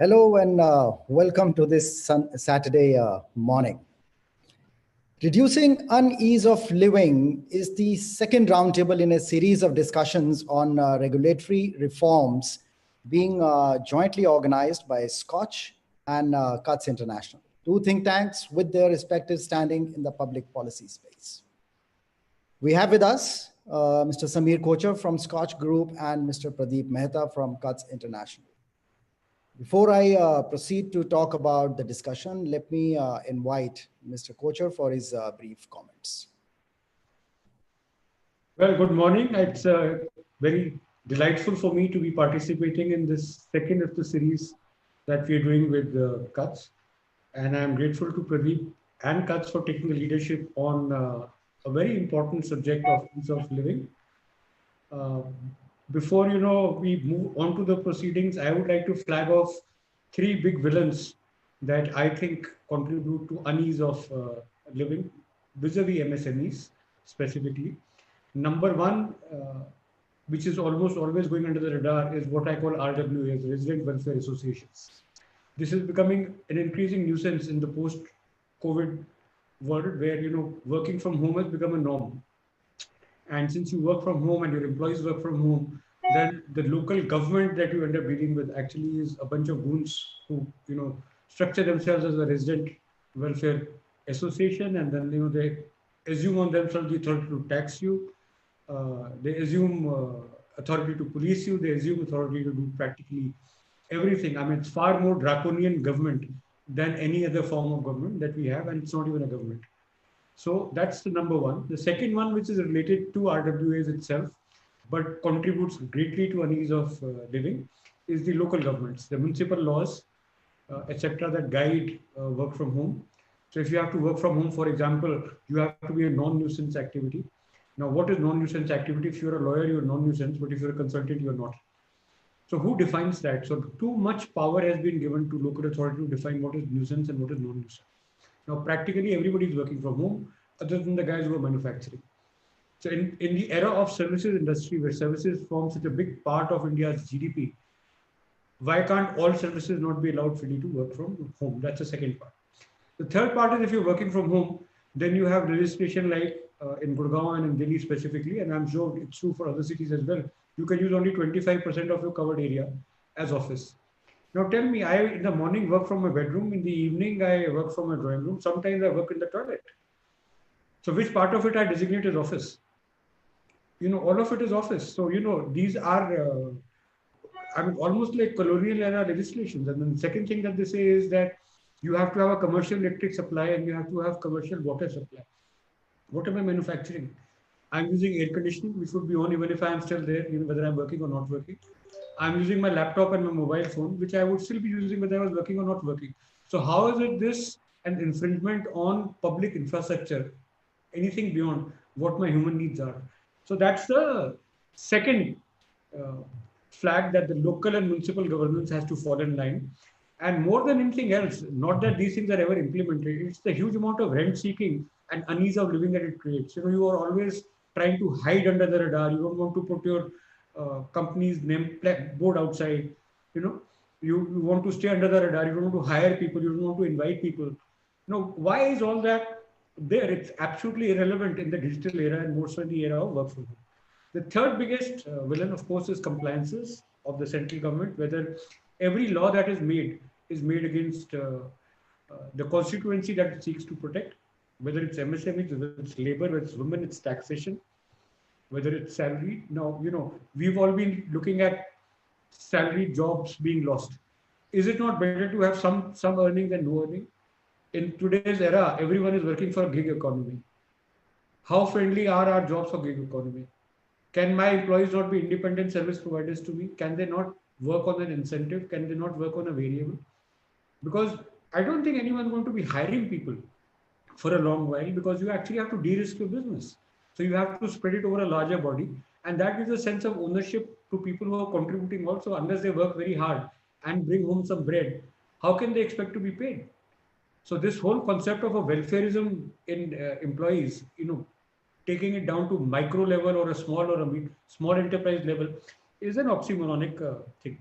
Hello and welcome to this Saturday morning. Reducing unease of living is the second roundtable in a series of discussions on regulatory reforms being jointly organized by SKOCH and CUTS International, two think tanks with their respective standing in the public policy space. We have with us Mr. Samir Kocher from SKOCH Group and Mr. Pradeep Mehta from CUTS International. Before I proceed to talk about the discussion, let me invite Mr. Kocher for his brief comments. Well, good morning. It's very delightful for me to be participating in this second of the series that we are doing with CUTS. And I'm grateful to Pradeep and CUTS for taking the leadership on a very important subject of ease of living. Uh, Before we move on to the proceedings, I would like to flag off three big villains that I think contribute to unease of living vis-a-vis MSMEs specifically. Number one, which is almost always going under the radar, is what I call RWAs, Resident Welfare Associations. This is becoming an increasing nuisance in the post-COVID world, where working from home has become a norm. And since you work from home and your employees work from home, then the local government that you end up dealing with actually is a bunch of goons who structure themselves as a resident welfare association, and then they assume on themselves the authority to tax you. They assume authority to police you. They assume authority to do practically everything. I mean, it's far more draconian government than any other form of government that we have, and it's not even a government. So that's the number one. The second one, which is related to RWAs itself, but contributes greatly to unease of living, is the local governments, the municipal laws, etc., that guide work from home. So if you have to work from home, for example, you have to be a non-nuisance activity. Now, what is non-nuisance activity? If you're a lawyer, you're non-nuisance, but if you're a consultant, you're not. So who defines that? So too much power has been given to local authority to define what is nuisance and what is non-nuisance. Now, practically everybody is working from home, other than the guys who are manufacturing. So in the era of services industry, where services form such a big part of India's GDP, why can't all services not be allowed freely to work from home? That's the second part. The third part is, if you're working from home, then you have legislation like in Gurgaon and in Delhi specifically, and I'm sure it's true for other cities as well. You can use only 25% of your covered area as office. Now tell me, I in the morning work from my bedroom, in the evening I work from my drawing room, sometimes I work in the toilet. So which part of it I designate as office? All of it is office. So, these are, I mean, almost like colonial era legislations. And then the second thing that they say is that you have to have a commercial electric supply and you have to have commercial water supply. What am I manufacturing? I'm using air conditioning, which would be on even if I'm still there, whether I'm working or not working. I'm using my laptop and my mobile phone, which I would still be using whether I was working or not working. So how is it this an infringement on public infrastructure, anything beyond what my human needs are? So that's the second uh, flag that the local and municipal governments has to fall in line. And more than anything else, not that these things are ever implemented, it's the huge amount of rent seeking and unease of living that it creates. You are always trying to hide under the radar. You don't want to put your company's name board outside. You want to stay under the radar. You don't want to hire people. You don't want to invite people. Why is all that there? It's absolutely irrelevant in the digital era and more so in the era of work from home. The third biggest villain, of course, is compliances of the central government, whether every law that is made against the constituency that it seeks to protect, whether it's MSME, whether it's labor, whether it's women, it's taxation, whether it's salary. Now, we've all been looking at salary jobs being lost. Is it not better to have some earning than no earning? In today's era, everyone is working for gig economy. How friendly are our jobs for gig economy? Can my employees not be independent service providers to me? Can they not work on an incentive? Can they not work on a variable? Because I don't think anyone's going to be hiring people for a long while, because you actually have to de-risk your business. So you have to spread it over a larger body. And that gives a sense of ownership to people who are contributing also, unless they work very hard and bring home some bread. How can they expect to be paid? So this whole concept of a welfareism in employees, taking it down to micro level or a small enterprise level, is an oxymoronic thing.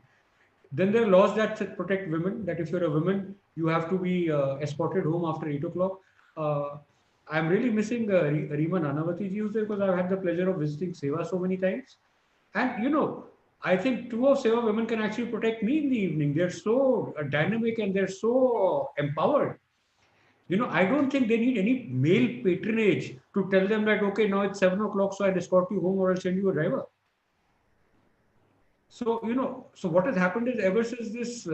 Then there are laws that protect women, that if you're a woman, you have to be escorted home after 8 o'clock. Uh, I'm really missing Reema Nanavati ji was there, because I've had the pleasure of visiting Seva so many times. And, I think two of Seva women can actually protect me in the evening. They're so dynamic and they're so empowered. I don't think they need any male patronage to tell them that, okay, now it's 7 o'clock, so I'll escort you home or I'll send you a driver. So, so what has happened is, ever since this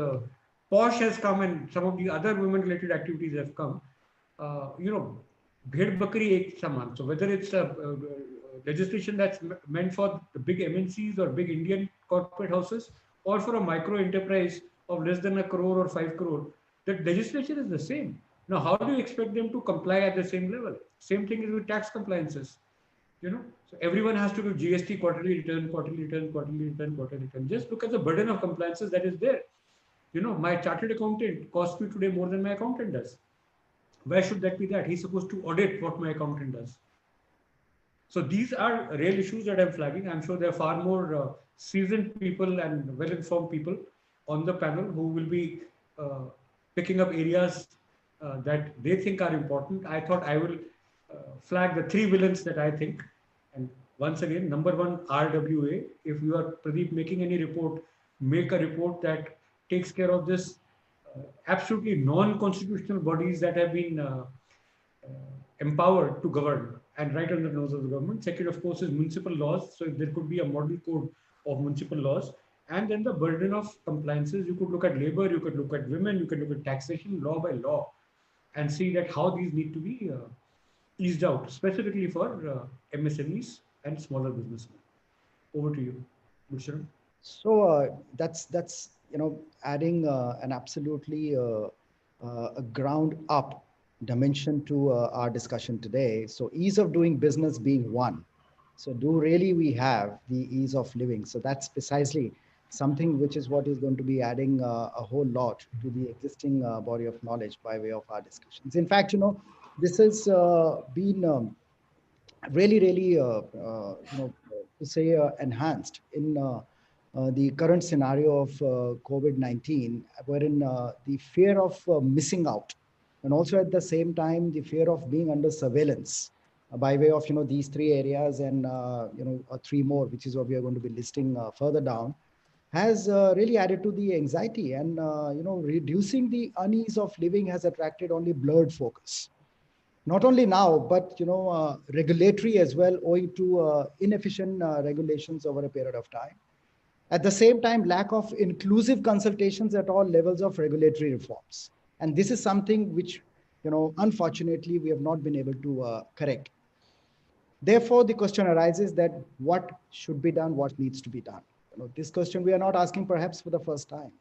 POSH has come and some of the other women related activities have come, bhed bakri ek saman. So whether it's a legislation that's meant for the big MNCs or big Indian corporate houses, or for a micro enterprise of less than a crore or 5 crore, the legislation is the same. Now, how do you expect them to comply at the same level? Same thing is with tax compliances. So everyone has to do GST quarterly return, quarterly return, quarterly return, quarterly return. Just look at the burden of compliances that is there. My chartered accountant costs me today more than my accountant does. Why should that be that? He's supposed to audit what my accountant does. So these are real issues that I'm flagging. I'm sure there are far more seasoned people and well-informed people on the panel who will be picking up areas that they think are important. I thought I will flag the three villains that I think. And once again, number one, RWA. If you are, Pradeep, making any report, make a report that takes care of this absolutely non-constitutional bodies that have been empowered to govern and right under the nose of the government. Second, of course, is municipal laws. So there could be a model code of municipal laws. And then the burden of compliances. You could look at labor, you could look at women, you could look at taxation, law by law, and see that how these need to be eased out, specifically for MSMEs and smaller businessmen. Over to you, Mushram. So that's adding an absolutely a ground up dimension to our discussion today. So ease of doing business being one. So do really we have the ease of living? So that's precisely something which is what is going to be adding a whole lot to the existing body of knowledge by way of our discussions. In fact, this has been really, to say enhanced in the current scenario of COVID-19, wherein the fear of missing out, and also at the same time, the fear of being under surveillance by way of, these three areas and, three more, which is what we are going to be listing further down, has really added to the anxiety, and, reducing the unease of living has attracted only blurred focus. Not only now, but, regulatory as well, owing to inefficient regulations over a period of time. At the same time, lack of inclusive consultations at all levels of regulatory reforms. And this is something which, unfortunately, we have not been able to correct. Therefore, the question arises that what should be done, what needs to be done? This question we are not asking perhaps for the first time.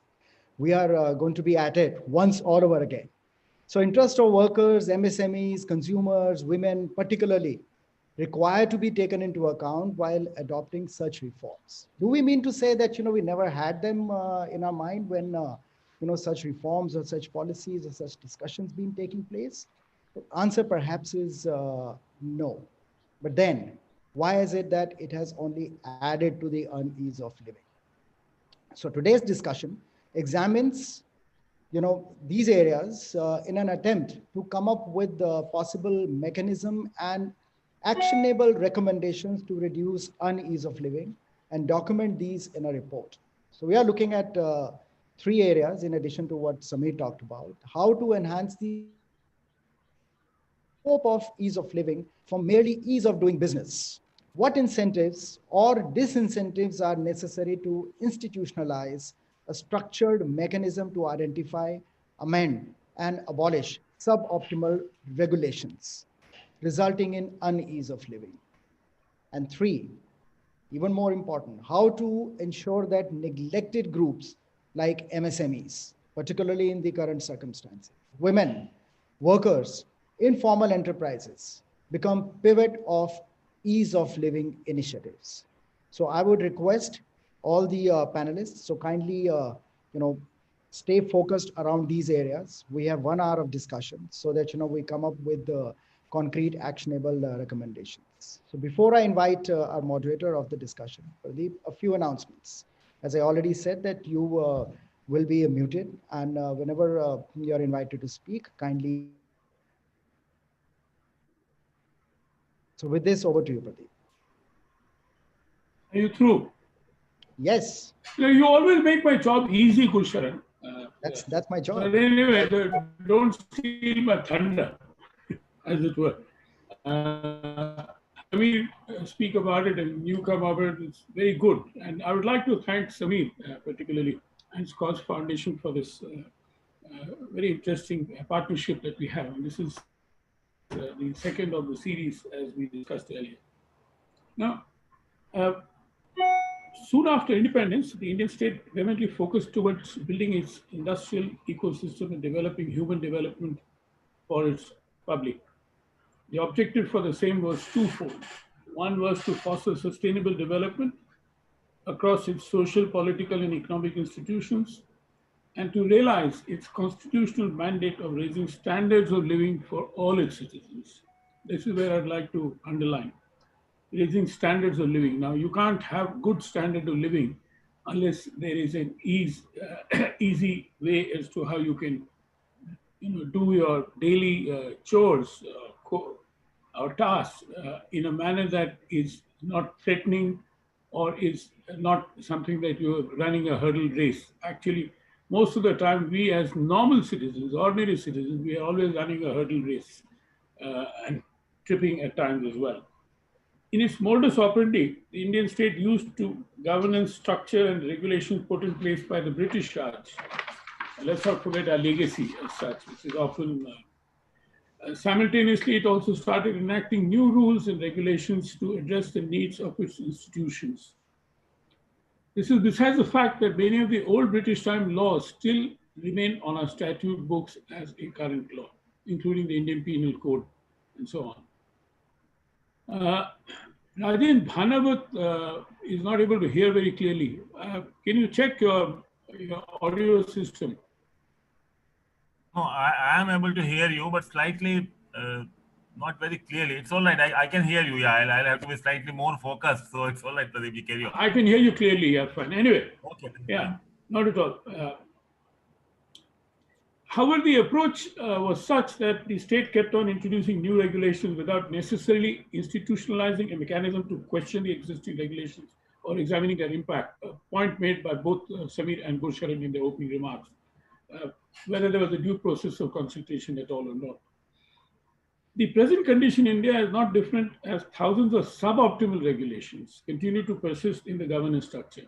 We are going to be at it once all over again. So interest of workers, MSMEs, consumers, women particularly, require to be taken into account while adopting such reforms. Do we mean to say that, we never had them in our mind when, such reforms or such policies or such discussions been taking place? The answer perhaps is no. But then, why is it that it has only added to the unease of living? So today's discussion examines these areas in an attempt to come up with the possible mechanism and actionable recommendations to reduce unease of living and document these in a report. So we are looking at three areas in addition to what Samir talked about: how to enhance the scope of ease of living from merely ease of doing business. What incentives or disincentives are necessary to institutionalize a structured mechanism to identify, amend, and abolish suboptimal regulations, resulting in unease of living? And three, even more important, how to ensure that neglected groups like MSMEs, particularly in the current circumstances, women, workers, informal enterprises, become pivot of ease of living initiatives. So I would request all the panelists, so kindly, stay focused around these areas. We have 1 hour of discussion so that, we come up with the concrete actionable recommendations. So before I invite our moderator of the discussion, Pradeep, a few announcements. As I already said that you will be muted, and whenever you're invited to speak, kindly so with this, over to you, Pradeep. Are you through? Yes. You always make my job easy, Gulsharan. That's my job. But anyway, don't steal my thunder, as it were. Samir speak about it and you come about it. It's very good. And I would like to thank Samir particularly and SKOCH Foundation for this very interesting partnership that we have. And this is the second of the series, as we discussed earlier. Now, uh, soon after independence, the Indian state vehemently focused towards building its industrial ecosystem and developing human development for its public. The objective for the same was twofold. One was to foster sustainable development across its social, political, and economic institutions, and to realize its constitutional mandate of raising standards of living for all its citizens. This is where I'd like to underline raising standards of living. Now, you can't have good standard of living unless there is an easy way as to how you can do your daily chores or tasks in a manner that is not threatening or is not something that you're running a hurdle race. Actually, most of the time, we as normal citizens, ordinary citizens, we are always running a hurdle race and tripping at times as well. In its modus operandi, the Indian state used to governance structure and regulations put in place by the British Raj. Let's not forget our legacy as such, which is often simultaneously, it also started enacting new rules and regulations to address the needs of its institutions. This is besides the fact that many of the old British time laws still remain on our statute books as a current law, including the Indian Penal Code and so on. Rajan Bhanavat is not able to hear very clearly. Can you check your audio system? No, I am able to hear you, but slightly not very clearly. It's all right. I can hear you. Yeah, I'll have to be slightly more focused. So it's all right, Pradeep. You carry on. I can hear you clearly. Yeah, fine. Anyway, Okay. yeah, not at all. However, the approach was such that the state kept on introducing new regulations without necessarily institutionalizing a mechanism to question the existing regulations or examining their impact, a point made by both Samir and Gulsharan in their opening remarks, whether there was a due process of consultation at all or not. The present condition in India is not different as thousands of suboptimal regulations continue to persist in the governance structure.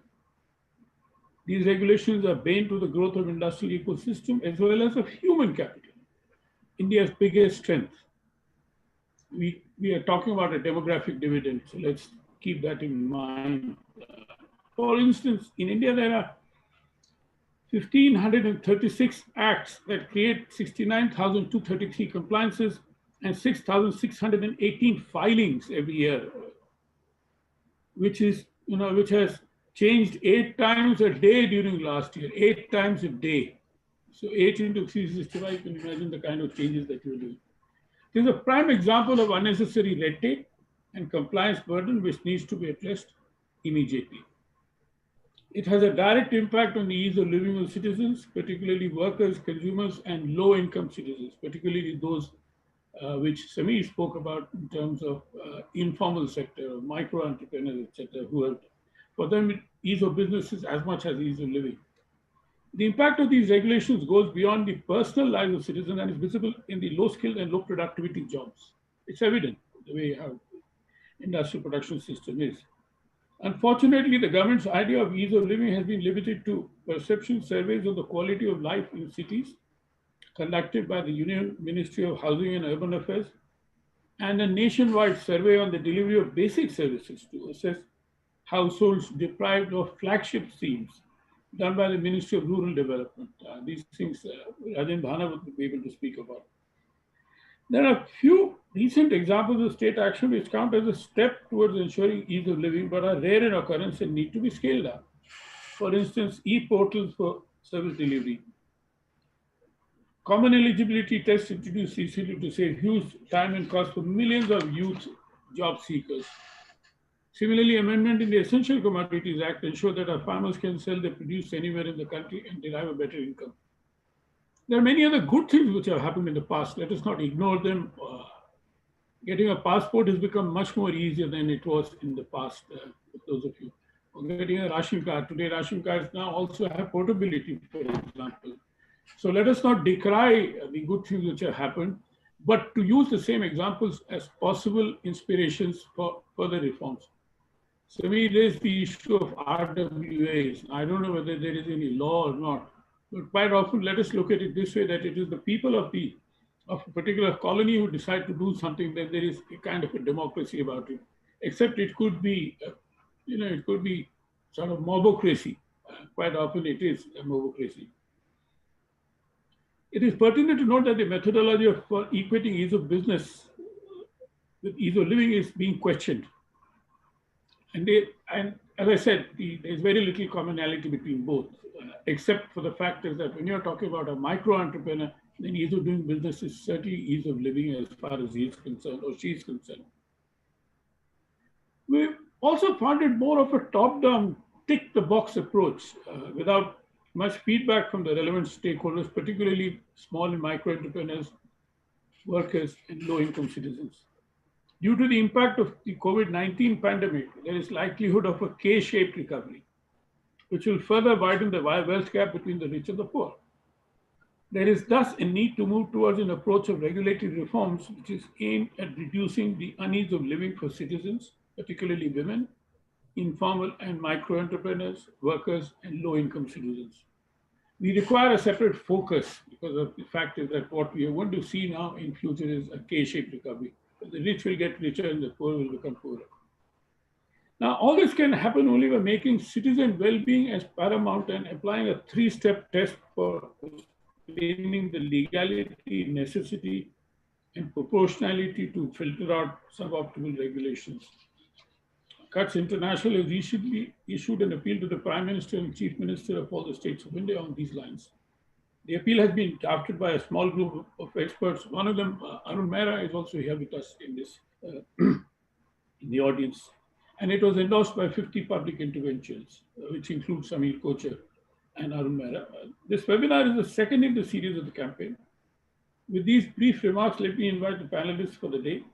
These regulations are bane to the growth of industrial ecosystem as well as of human capital, India's biggest strength. We are talking about a demographic dividend, so let's keep that in mind. For instance, in India, there are 1,536 acts that create 69,233 compliances and 6,618 filings every year, which has changed 8 times a day during last year, 8 times a day. So 8 into 365, you can imagine the kind of changes that you're doing. This is a prime example of unnecessary red tape and compliance burden which needs to be addressed immediately. It has a direct impact on the ease of living of citizens, particularly workers, consumers, and low-income citizens, particularly those which Samir spoke about in terms of informal sector, micro entrepreneurs, etc., who have, for them, ease of business is as much as ease of living. The impact of these regulations goes beyond the personal lives of citizens and is visible in the low skilled and low productivity jobs. It's evident the way our industrial production system is. Unfortunately, the government's idea of ease of living has been limited to perception surveys of the quality of life in cities conducted by the Union Ministry of Housing and Urban Affairs and a nationwide survey on the delivery of basic services to assess households deprived of flagship schemes done by the Ministry of Rural Development. These things Rajan Bhanavat would be able to speak about. There are few recent examples of state action which count as a step towards ensuring ease of living, but are rare in occurrence and need to be scaled up. For instance, e-portals for service delivery. Common eligibility tests introduced recently to save huge time and cost for millions of youth job seekers. Similarly, amendment in the Essential Commodities Act ensure that our farmers can sell their produce anywhere in the country and derive a better income. There are many other good things which have happened in the past. Let us not ignore them. Getting a passport has become much more easier than it was in the past, for those of you. Or getting a ration card. Today, ration cards now also have portability, for example. So let us not decry the good things which have happened, but to use the same examples as possible inspirations for further reforms. So we raised the issue of RWAs. I don't know whether there is any law or not, but quite often let us look at it this way, that it is the people of a particular colony who decide to do something, then there is a kind of a democracy about it. Except it could be, it could be sort of mobocracy. Quite often it is a mobocracy. It is pertinent to note that the methodology for equating ease of business with ease of living is being questioned. And as I said, there's very little commonality between both, except for the fact is that when you're talking about a micro entrepreneur, then ease of doing business is certainly ease of living as far as he is concerned or she is concerned. We also found it more of a top-down, tick-the-box approach without much feedback from the relevant stakeholders, particularly small and micro entrepreneurs, workers, and low-income citizens. Due to the impact of the COVID-19 pandemic, there is likelihood of a K-shaped recovery, which will further widen the wealth gap between the rich and the poor. There is thus a need to move towards an approach of regulatory reforms which is aimed at reducing the unease of living for citizens, particularly women, informal and micro entrepreneurs, workers, and low-income citizens. We require a separate focus because of the fact is that what we are going to see now in future is a K-shaped recovery. The rich will get richer and the poor will become poorer. Now, all this can happen only by making citizen well-being as paramount and applying a three-step test for explaining the legality, necessity, and proportionality to filter out suboptimal regulations. Cuts International has recently issued an appeal to the Prime Minister and Chief Minister of all the states of India on these lines. The appeal has been drafted by a small group of experts. One of them, Arun Mehra, is also here with us in this in the audience. And it was endorsed by 50 public interventions, which include Samir Kocher and Arun Mehra. This webinar is the second in the series of the campaign. With these brief remarks, let me invite the panelists for the day.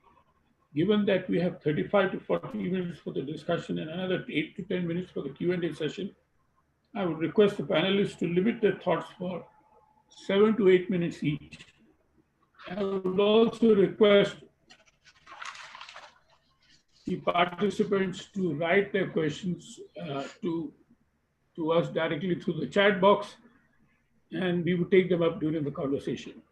Given that we have 35 to 40 minutes for the discussion and another 8 to 10 minutes for the Q&A session, I would request the panelists to limit their thoughts for 7 to 8 minutes each. I would also request the participants to write their questions to us directly through the chat box, and we will take them up during the conversation.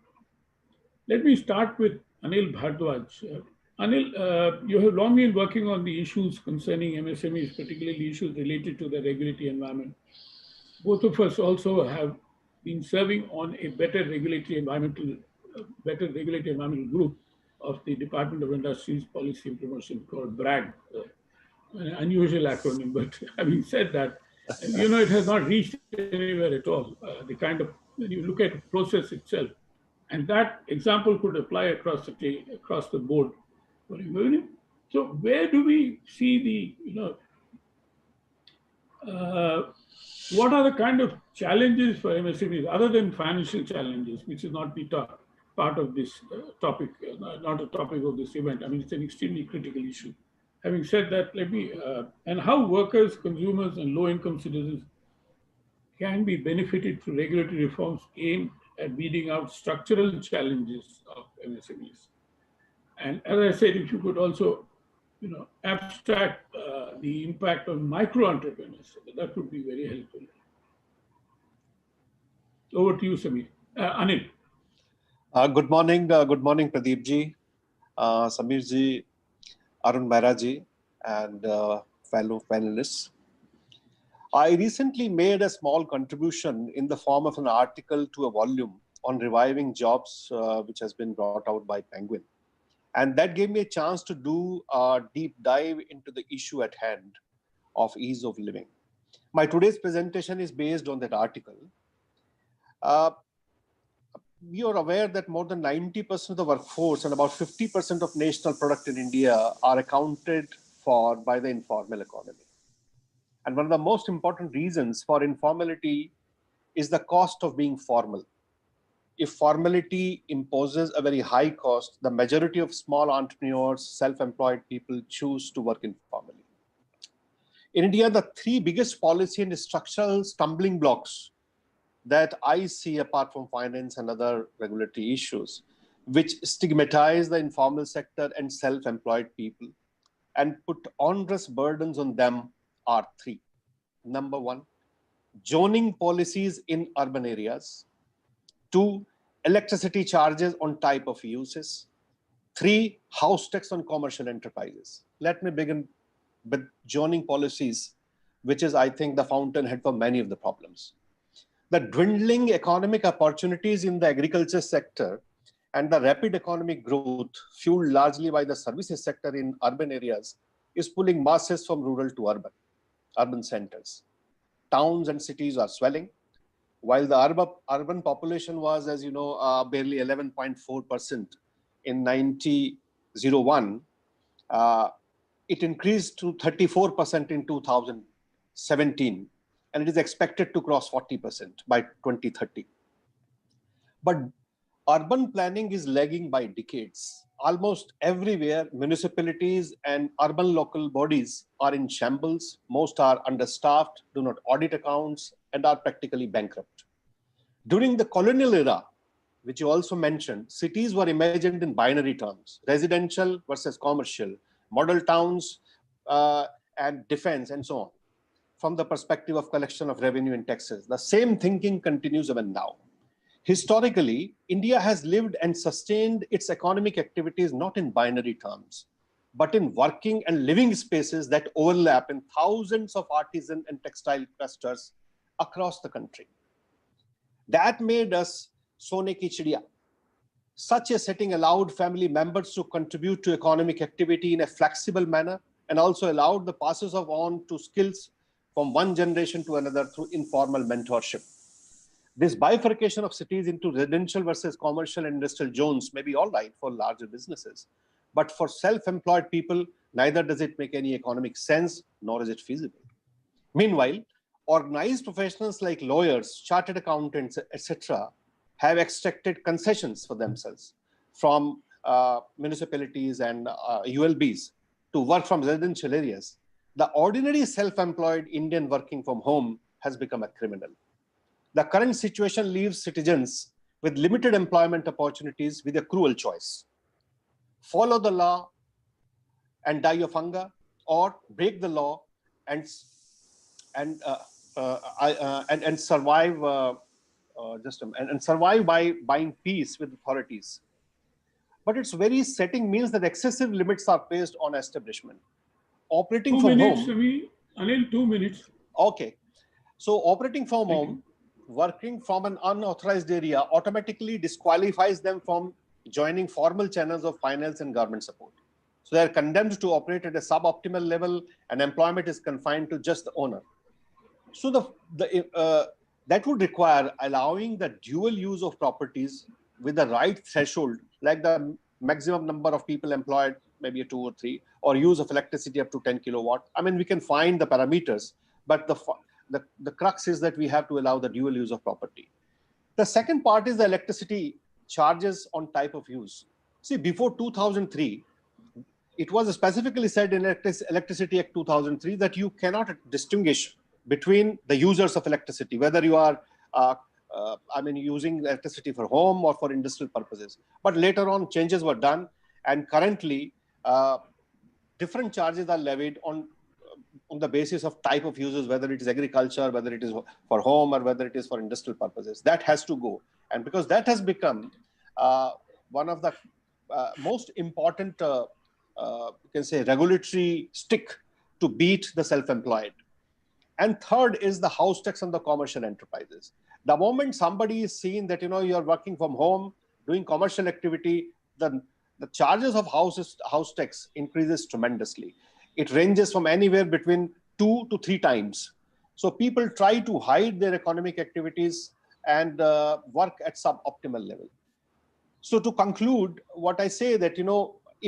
Let me start with Anil Bhardwaj. Anil, you have long been working on the issues concerning MSMEs, particularly issues related to the regulatory environment. Both of us also have been serving on a better regulatory environmental group of the Department of Industries Policy and Promotion called BRAG, an unusual acronym, but having said that, it has not reached anywhere at all. When you look at the process itself, and that example could apply across the board. So where do we see what are the kind of challenges for MSMEs other than financial challenges, which is not the part of this topic, not a topic of this event. I mean, it's an extremely critical issue. Having said that, and how workers, consumers, and low-income citizens can be benefited through regulatory reforms aimed at weeding out structural challenges of MSMEs. And as I said, if you could also, abstract the impact on micro entrepreneurs, that would be very helpful. Over to you, Samir. Anil. Good morning, Pradeep ji, Samir ji, Arun Mehra ji, and fellow panelists. I recently made a small contribution in the form of an article to a volume on reviving jobs, which has been brought out by Penguin. And that gave me a chance to do a deep dive into the issue at hand of ease of living. My today's presentation is based on that article. We are aware that more than 90% of the workforce and about 50% of national product in India are accounted for by the informal economy. And one of the most important reasons for informality is the cost of being formal. If formality imposes a very high cost, the majority of small entrepreneurs, self-employed people choose to work informally. In India, the three biggest policy and structural stumbling blocks that I see, apart from finance and other regulatory issues, which stigmatize the informal sector and self-employed people and put onerous burdens on them, are three. Number one, zoning policies in urban areas. Two, electricity charges on type of uses. Three, house tax on commercial enterprises. Let me begin with zoning policies, which is, I think, the fountainhead for many of the problems. The dwindling economic opportunities in the agriculture sector and the rapid economic growth, fueled largely by the services sector in urban areas, is pulling masses from rural to urban centers. Towns and cities are swelling. While the urban population was, as you know, barely 11.4% in 1901, it increased to 34% in 2017, and it is expected to cross 40% by 2030. But urban planning is lagging by decades. Almost everywhere, municipalities and urban local bodies are in shambles. Most are understaffed, do not audit accounts, and are practically bankrupt. During the colonial era, which you also mentioned, cities were imagined in binary terms: residential versus commercial, model towns and defense, and so on, from the perspective of collection of revenue and taxes. The same thinking continues even now. Historically, India has lived and sustained its economic activities not in binary terms, but in working and living spaces that overlap in thousands of artisan and textile clusters across the country. That made us Sone ki chidiya. Such a setting allowed family members to contribute to economic activity in a flexible manner, and also allowed the passes of on to skills from one generation to another through informal mentorship. This bifurcation of cities into residential versus commercial and industrial zones may be all right for larger businesses, but for self-employed people, neither does it make any economic sense, nor is it feasible. Meanwhile, organized professionals like lawyers, chartered accountants, etc., have extracted concessions for themselves from municipalities and ULBs to work from residential areas. The ordinary self-employed Indian working from home has become a criminal. The current situation leaves citizens with limited employment opportunities with a cruel choice: follow the law and die of hunger, or break the law and survive and survive by buying peace with authorities. But its very setting means that excessive limits are placed on establishment. Operating from home. Anil, 2 minutes. Okay. So operating from home, working from an unauthorized area automatically disqualifies them from joining formal channels of finance and government support. So they are condemned to operate at a suboptimal level, and employment is confined to just the owner. So that would require allowing the dual use of properties with the right threshold, like the maximum number of people employed, maybe 2 or 3, or use of electricity up to 10 kilowatt. I mean, we can find the parameters, but the crux is that we have to allow the dual use of property. The second part is the electricity charges on type of use. See, before 2003, it was specifically said in Electricity Act 2003 that you cannot distinguish between the users of electricity, whether you are using electricity for home or for industrial purposes. But later on, changes were done, and currently different charges are levied on the basis of type of uses, whether it is agriculture, whether it is for home, or whether it is for industrial purposes. That has to go. And because that has become one of the most important, you can say, regulatory stick to beat the self-employed. And third is the house tax on the commercial enterprises. The moment somebody is seen that, you are working from home, doing commercial activity, the charges of house tax increases tremendously. It ranges from anywhere between 2 to 3 times. So people try to hide their economic activities and work at suboptimal level. So to conclude, what I say that,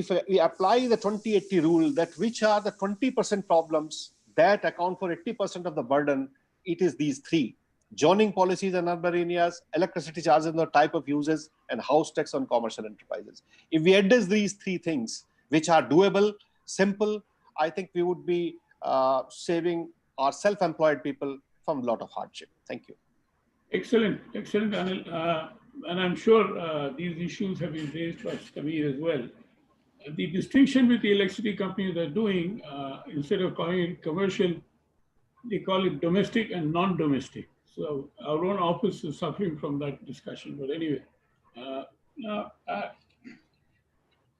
if we apply the 20-80 rule, that which are the 20% problems that account for 80% of the burden, it is these three: zoning policies in urban areas, electricity charges and the type of uses, and house tax on commercial enterprises. If we address these three things, which are doable, simple, I think we would be saving our self-employed people from a lot of hardship. Thank you. Excellent, excellent, Anil. And I'm sure these issues have been raised by Samir as well. The distinction with the electricity companies are doing, instead of calling it commercial, they call it domestic and non-domestic. So our own office is suffering from that discussion. But anyway,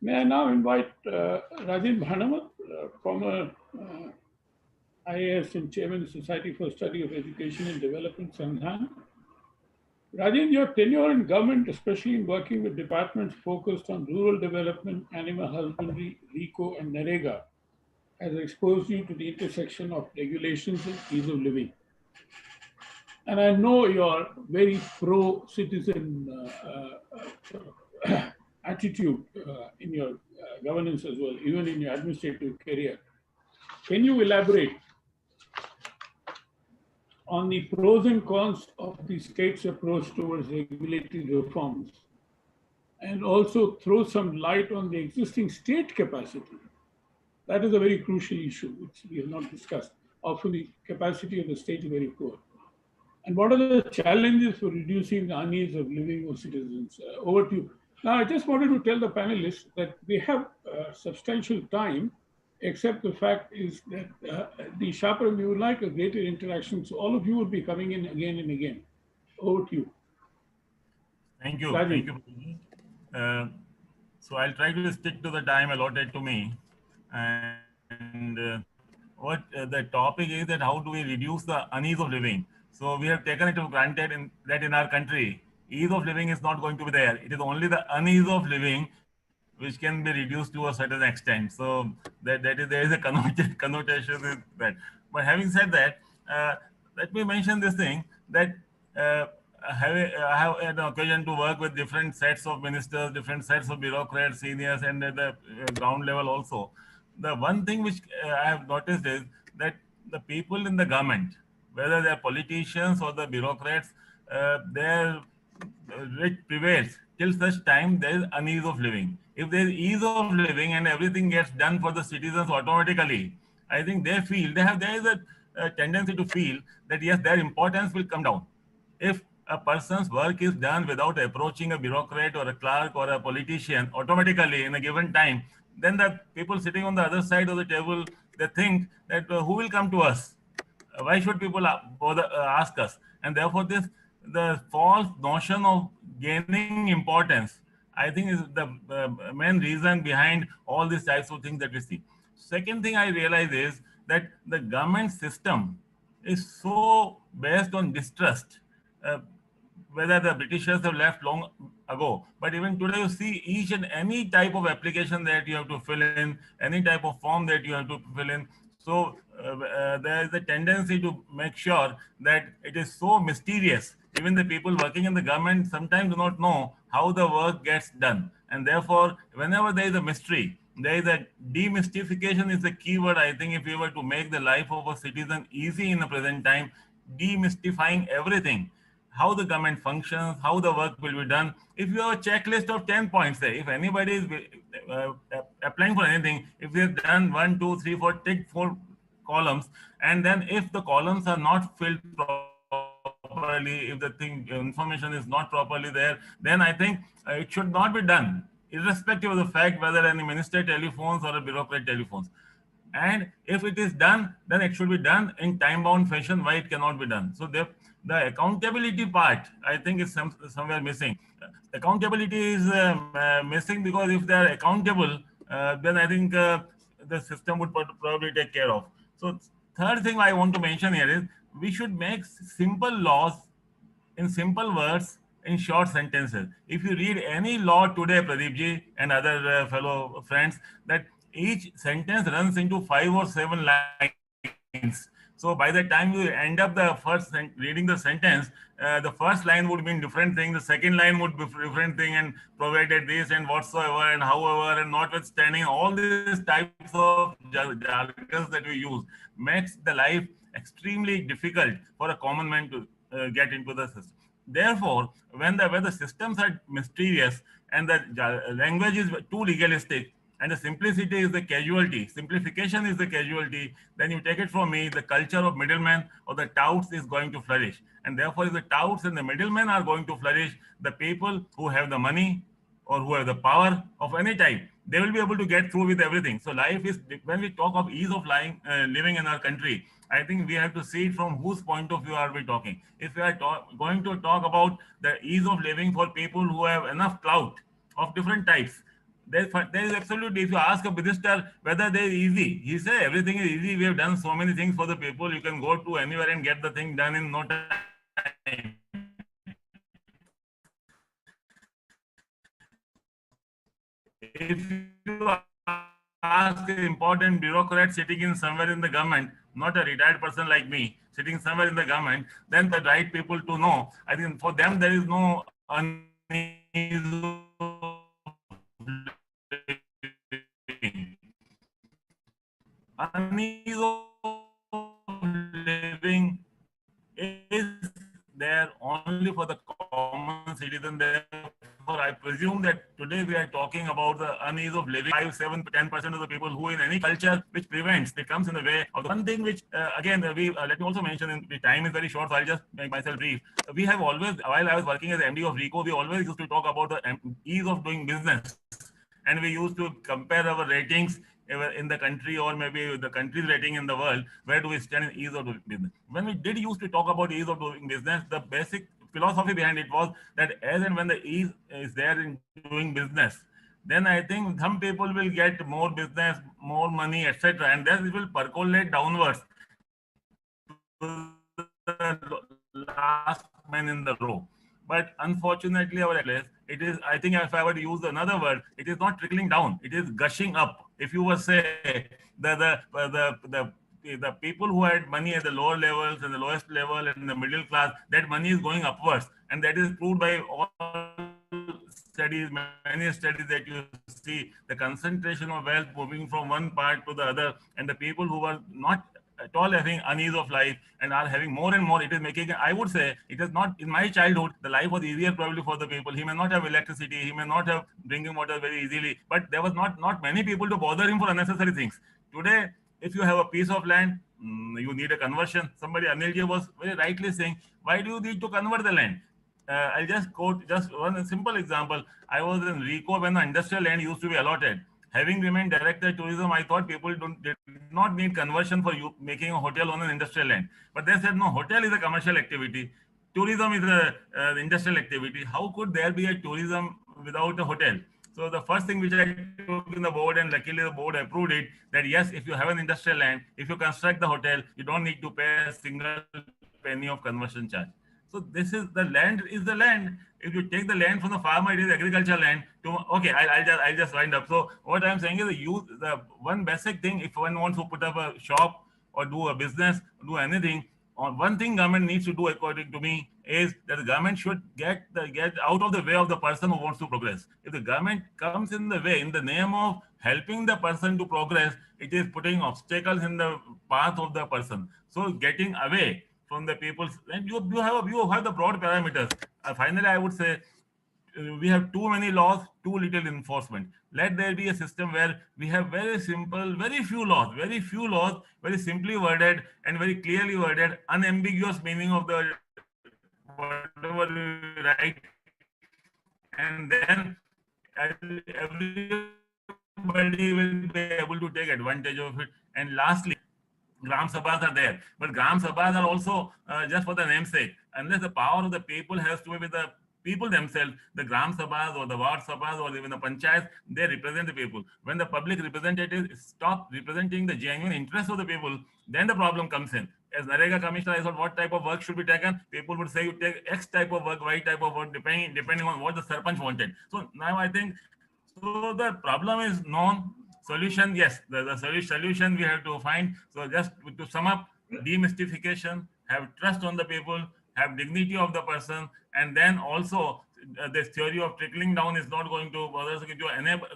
may I now invite Rajan Bhanamat, former IAS and Chairman of the Society for Study of Education and Development, Sandhan. Rajan, your tenure in government, especially in working with departments focused on rural development, animal husbandry, RICO, and NREGA, has exposed you to the intersection of regulations and ease of living. And I know you're very pro-citizen attitude in your governance as well, even in your administrative career. Can you elaborate on the pros and cons of the state's approach towards regulatory reforms, and also throw some light on the existing state capacity? That is a very crucial issue, which we have not discussed. Often the capacity of the state is very poor. And what are the challenges for reducing the unease of living of citizens? Over to you. Now, I just wanted to tell the panelists that we have substantial time, except the fact is that the sharper we would like a greater interaction. So all of you will be coming in again and again. Over to you. Thank you. Rajan. Thank you. So I'll try to stick to the time allotted to me. And what the topic is that how do we reduce the unease of living? So we have taken it for granted that in our country, ease of living is not going to be there. It is only the unease of living which can be reduced to a certain extent. So there is a connotation with that. But having said that, let me mention this thing that I have an occasion to work with different sets of ministers, different sets of bureaucrats, seniors, and at the ground level also. The one thing which I have noticed is that the people in the government, whether they are politicians or the bureaucrats, their rich prevails till such time there is unease of living. If there is ease of living and everything gets done for the citizens automatically, I think there is a tendency to feel that yes, their importance will come down. If a person's work is done without approaching a bureaucrat or a clerk or a politician automatically in a given time, then the people sitting on the other side of the table, they think that who will come to us? Why should people ask us? And therefore, the false notion of gaining importance, I think, is the main reason behind all these types of things that we see. Second thing I realize is that the government system is so based on distrust, whether the Britishers have left long ago, but even today you see each and any type of application that you have to fill in, any type of form that you have to fill in. So there is a tendency to make sure that it is so mysterious. Even the people working in the government sometimes do not know how the work gets done. And therefore, whenever there is a mystery, there is a demystification is the key word. I think if we were to make the life of a citizen easy in the present time, demystifying everything, how the government functions, how the work will be done. If you have a checklist of 10 points, say, if anybody is applying for anything, if they have done 1, 2, 3, 4, take 4 columns, and then if the columns are not filled properly, if the information is not properly there, then I think it should not be done, irrespective of the fact whether any minister telephones or a bureaucrat telephones. And if it is done, then it should be done in time-bound fashion. Why it cannot be done? So the accountability part, I think, is somewhere missing. Accountability is missing because if they are accountable, then I think the system would probably take care of. So third thing I want to mention here is we should make simple laws in simple words in short sentences. If you read any law today, Pradeep ji and other fellow friends, that each sentence runs into 5 or 7 lines. So by the time you end up the reading the sentence, the first line would mean different thing, the second line would be different thing, and provided this and whatsoever and however and notwithstanding, all these types of jargons that we use makes the life extremely difficult for a common man to get into the system. Therefore, when the systems are mysterious and the language is too legalistic, and the simplicity is the casualty, simplification is the casualty, then you take it from me, the culture of middlemen or the touts is going to flourish. And therefore, if the touts and the middlemen are going to flourish, the people who have the money or who have the power of any type, they will be able to get through with everything. So life is, when we talk of ease of living in our country, I think we have to see it from whose point of view are we talking. If we are going to talk about the ease of living for people who have enough clout of different types, there is absolutely, if you ask a minister whether they is easy, he say everything is easy. We have done so many things for the people. You can go to anywhere and get the thing done in no time. If you ask an important bureaucrat sitting in somewhere in the government, not a retired person like me, sitting somewhere in the government, then the right people to know. I think for them there is no unease unease of living is there only for the common citizen. Therefore, I presume that today we are talking about the unease of living. 5, 7, 10% of the people who in any culture which prevents, it comes in the way of the one thing which, again, let me also mention, the time is very short, so I'll just make myself brief. We have always, while I was working as MD of RICO, we always used to talk about the ease of doing business. And we used to compare our ratings in the country or maybe the country's rating in the world. Where do we stand in ease of doing business? When we did used to talk about ease of doing business, the basic philosophy behind it was that as and when the ease is there in doing business, then I think some people will get more business, more money, etc. And then it will percolate downwards to the last man in the row. But unfortunately, our place, it is, I think if I were to use another word, it is not trickling down, it is gushing up. If you were say the people who had money at the lower levels and the lowest level and the middle class, that money is going upwards. And that is proved by all studies, many studies that you see, the concentration of wealth moving from one part to the other, and the people who were not at all having unease of life and are having more and more. It is making, I would say, it is not, in my childhood, the life was easier probably for the people. He may not have electricity, he may not have drinking water very easily, but there was not many people to bother him for unnecessary things. Today, if you have a piece of land, you need a conversion. Somebody, Anilji, was very rightly saying, why do you need to convert the land? I'll just quote just one simple example. I was in RICO when the industrial land used to be allotted. Having remained director of tourism, I thought people did not need conversion for you making a hotel on an industrial land. But they said, no, hotel is a commercial activity. Tourism is an industrial activity. How could there be a tourism without a hotel? So the first thing which I took in the board, and luckily the board approved it, that yes, if you have an industrial land, if you construct the hotel, you don't need to pay a single penny of conversion charge. So this is, the land is the land. If you take the land from the farmer, it is agricultural land. Okay, I'll just wind up. So what I'm saying is the one basic thing, if one wants to put up a shop or do a business, do anything, one thing government needs to do, according to me, is that the government should get out of the way of the person who wants to progress. If the government comes in the way, in the name of helping the person to progress, it is putting obstacles in the path of the person. So getting away from the people, and you have the broad parameters. Finally, I would say we have too many laws, too little enforcement. Let there be a system where we have very simple, very few laws, very simply worded and very clearly worded, unambiguous meaning of the whatever we write, and then everybody will be able to take advantage of it. And lastly, Gram Sabhas are there, but Gram Sabhas are also just for the namesake. Unless the power of the people has to be with the people themselves, the Gram Sabhas or the Ward Sabhas or even the Panchayats, they represent the people. When the public representatives stop representing the genuine interests of the people, then the problem comes in. As Narega Commissioner, I thought what type of work should be taken. People would say you take X type of work, Y type of work, depending on what the Sarpanch wanted. So now I think, so the problem is known. Solution, yes, the solution we have to find. So just to sum up, demystification, have trust on the people, have dignity of the person, and then also this theory of trickling down is not going to enable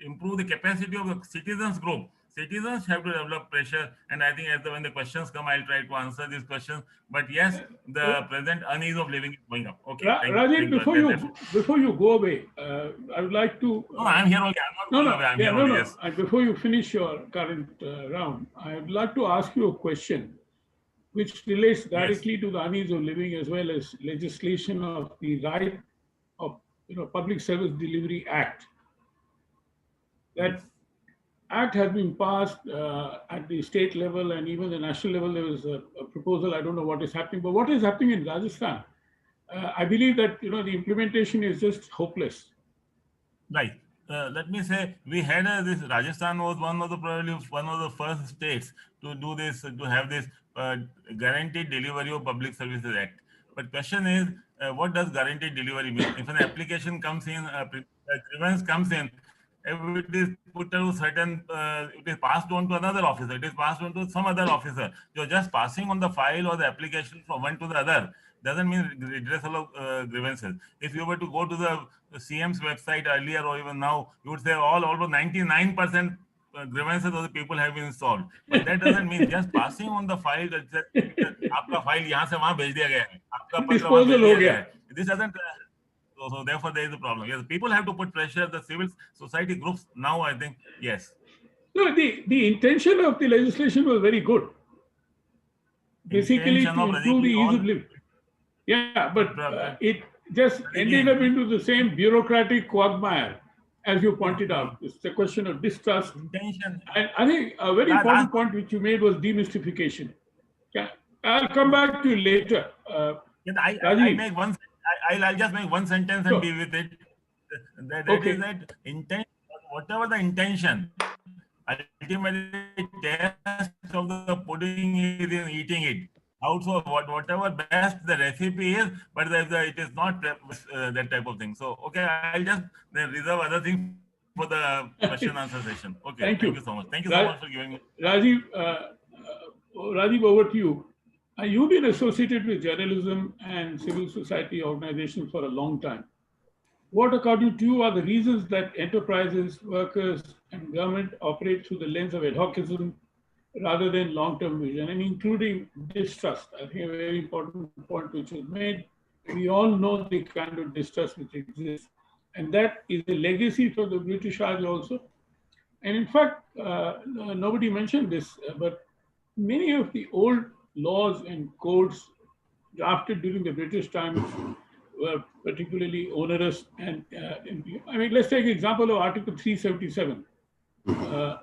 improve the capacity of the citizens group. Citizens have to develop pressure, and I think when the questions come, I'll try to answer these questions. But yes, the present unease of living is going up. Okay, Rajiv, before you go away, I would like to. No, I'm here only. I'm not going away. I'm here only. Yes. And before you finish your current round, I would like to ask you a question, which relates directly to the unease of living as well as legislation of the right of Public Service Delivery Act. That Act has been passed at the state level and even the national level. There was a proposal. I don't know what is happening, but what is happening in Rajasthan? I believe that the implementation is just hopeless. Right. Let me say, we had this. Rajasthan was probably one of the first states to do this, to have this Guaranteed Delivery of Public Services Act. But question is, what does guaranteed delivery mean? If an application comes in, a grievance comes in, if it is put to certain, it is passed on to another officer, it is passed on to some other officer. You're just passing on the file or the application from one to the other. Doesn't mean redressal of grievances. If you were to go to the CM's website earlier or even now, you would say almost 99% grievances of the people have been solved. But that doesn't mean just passing on the file that आपका file यहाँ से वहाँ भेज दिया गया है, आपका पत्र वहाँ भेज दिया गया है. This doesn't. So therefore, there is a problem. Yes, people have to put pressure. The civil society groups now, I think, yes. No, the intention of the legislation was very good. Basically, to improve the ease of living. Yeah, but it just ended up into the same bureaucratic quagmire, as you pointed out. It's a question of distrust. Intention. And I think a very important point which you made was demystification. Yeah, I'll come back to you later. I'll just make one sentence and be with it. That is that intent, whatever the intention, ultimately test of the pudding is in eating it. Also, whatever best the recipe is, but it is not that type of thing. So, okay, I'll just reserve other things for the question answer session. Okay, thank you so much. Thank you so much for giving me. Rajiv, over to you. You've been associated with journalism and civil society organizations for a long time. What, according to you, are the reasons that enterprises, workers, and government operate through the lens of ad hocism rather than long-term vision, and including distrust? I think a very important point which was made. We all know the kind of distrust which exists, and that is a legacy from the British Raj also. And in fact, nobody mentioned this, but many of the old laws and codes drafted during the British times were particularly onerous. And I mean, let's take the example of Article 377.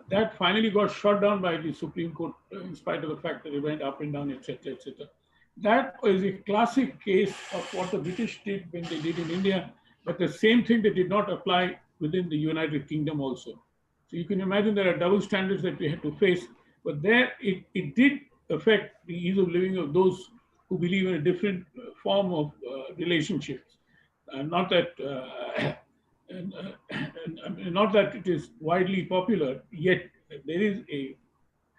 That finally got shot down by the Supreme Court in spite of the fact that it went up and down, etc., etc. That is a classic case of what the British did when they did in India, but the same thing they did not apply within the United Kingdom also. So you can imagine there are double standards that we had to face, but there it did affect the ease of living of those who believe in a different form of relationships. Not that it is widely popular, yet there is a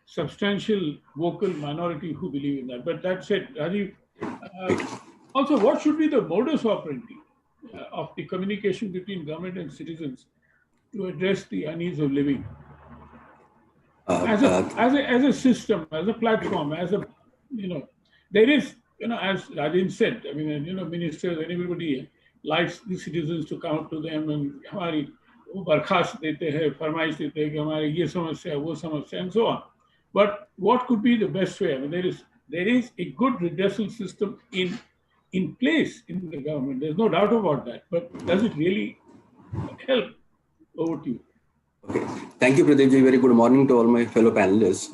substantial vocal minority who believe in that. But that said, Rajiv, also what should be the modus operandi of the communication between government and citizens to address the unease of living? As a system, as a platform, as a, there is, as Rajan said, I mean, ministers and everybody likes the citizens to come up to them and हमारी बर्खास्त देते हैं, फरमाइश देते हैं कि हमारे ये समस्या है, वो समस्या, and so on. But what could be the best way? I mean, there is a good redressal system in place in the government. There's no doubt about that. But does it really help? Over to you. Okay. Thank you, Pradeep. Very good morning to all my fellow panelists.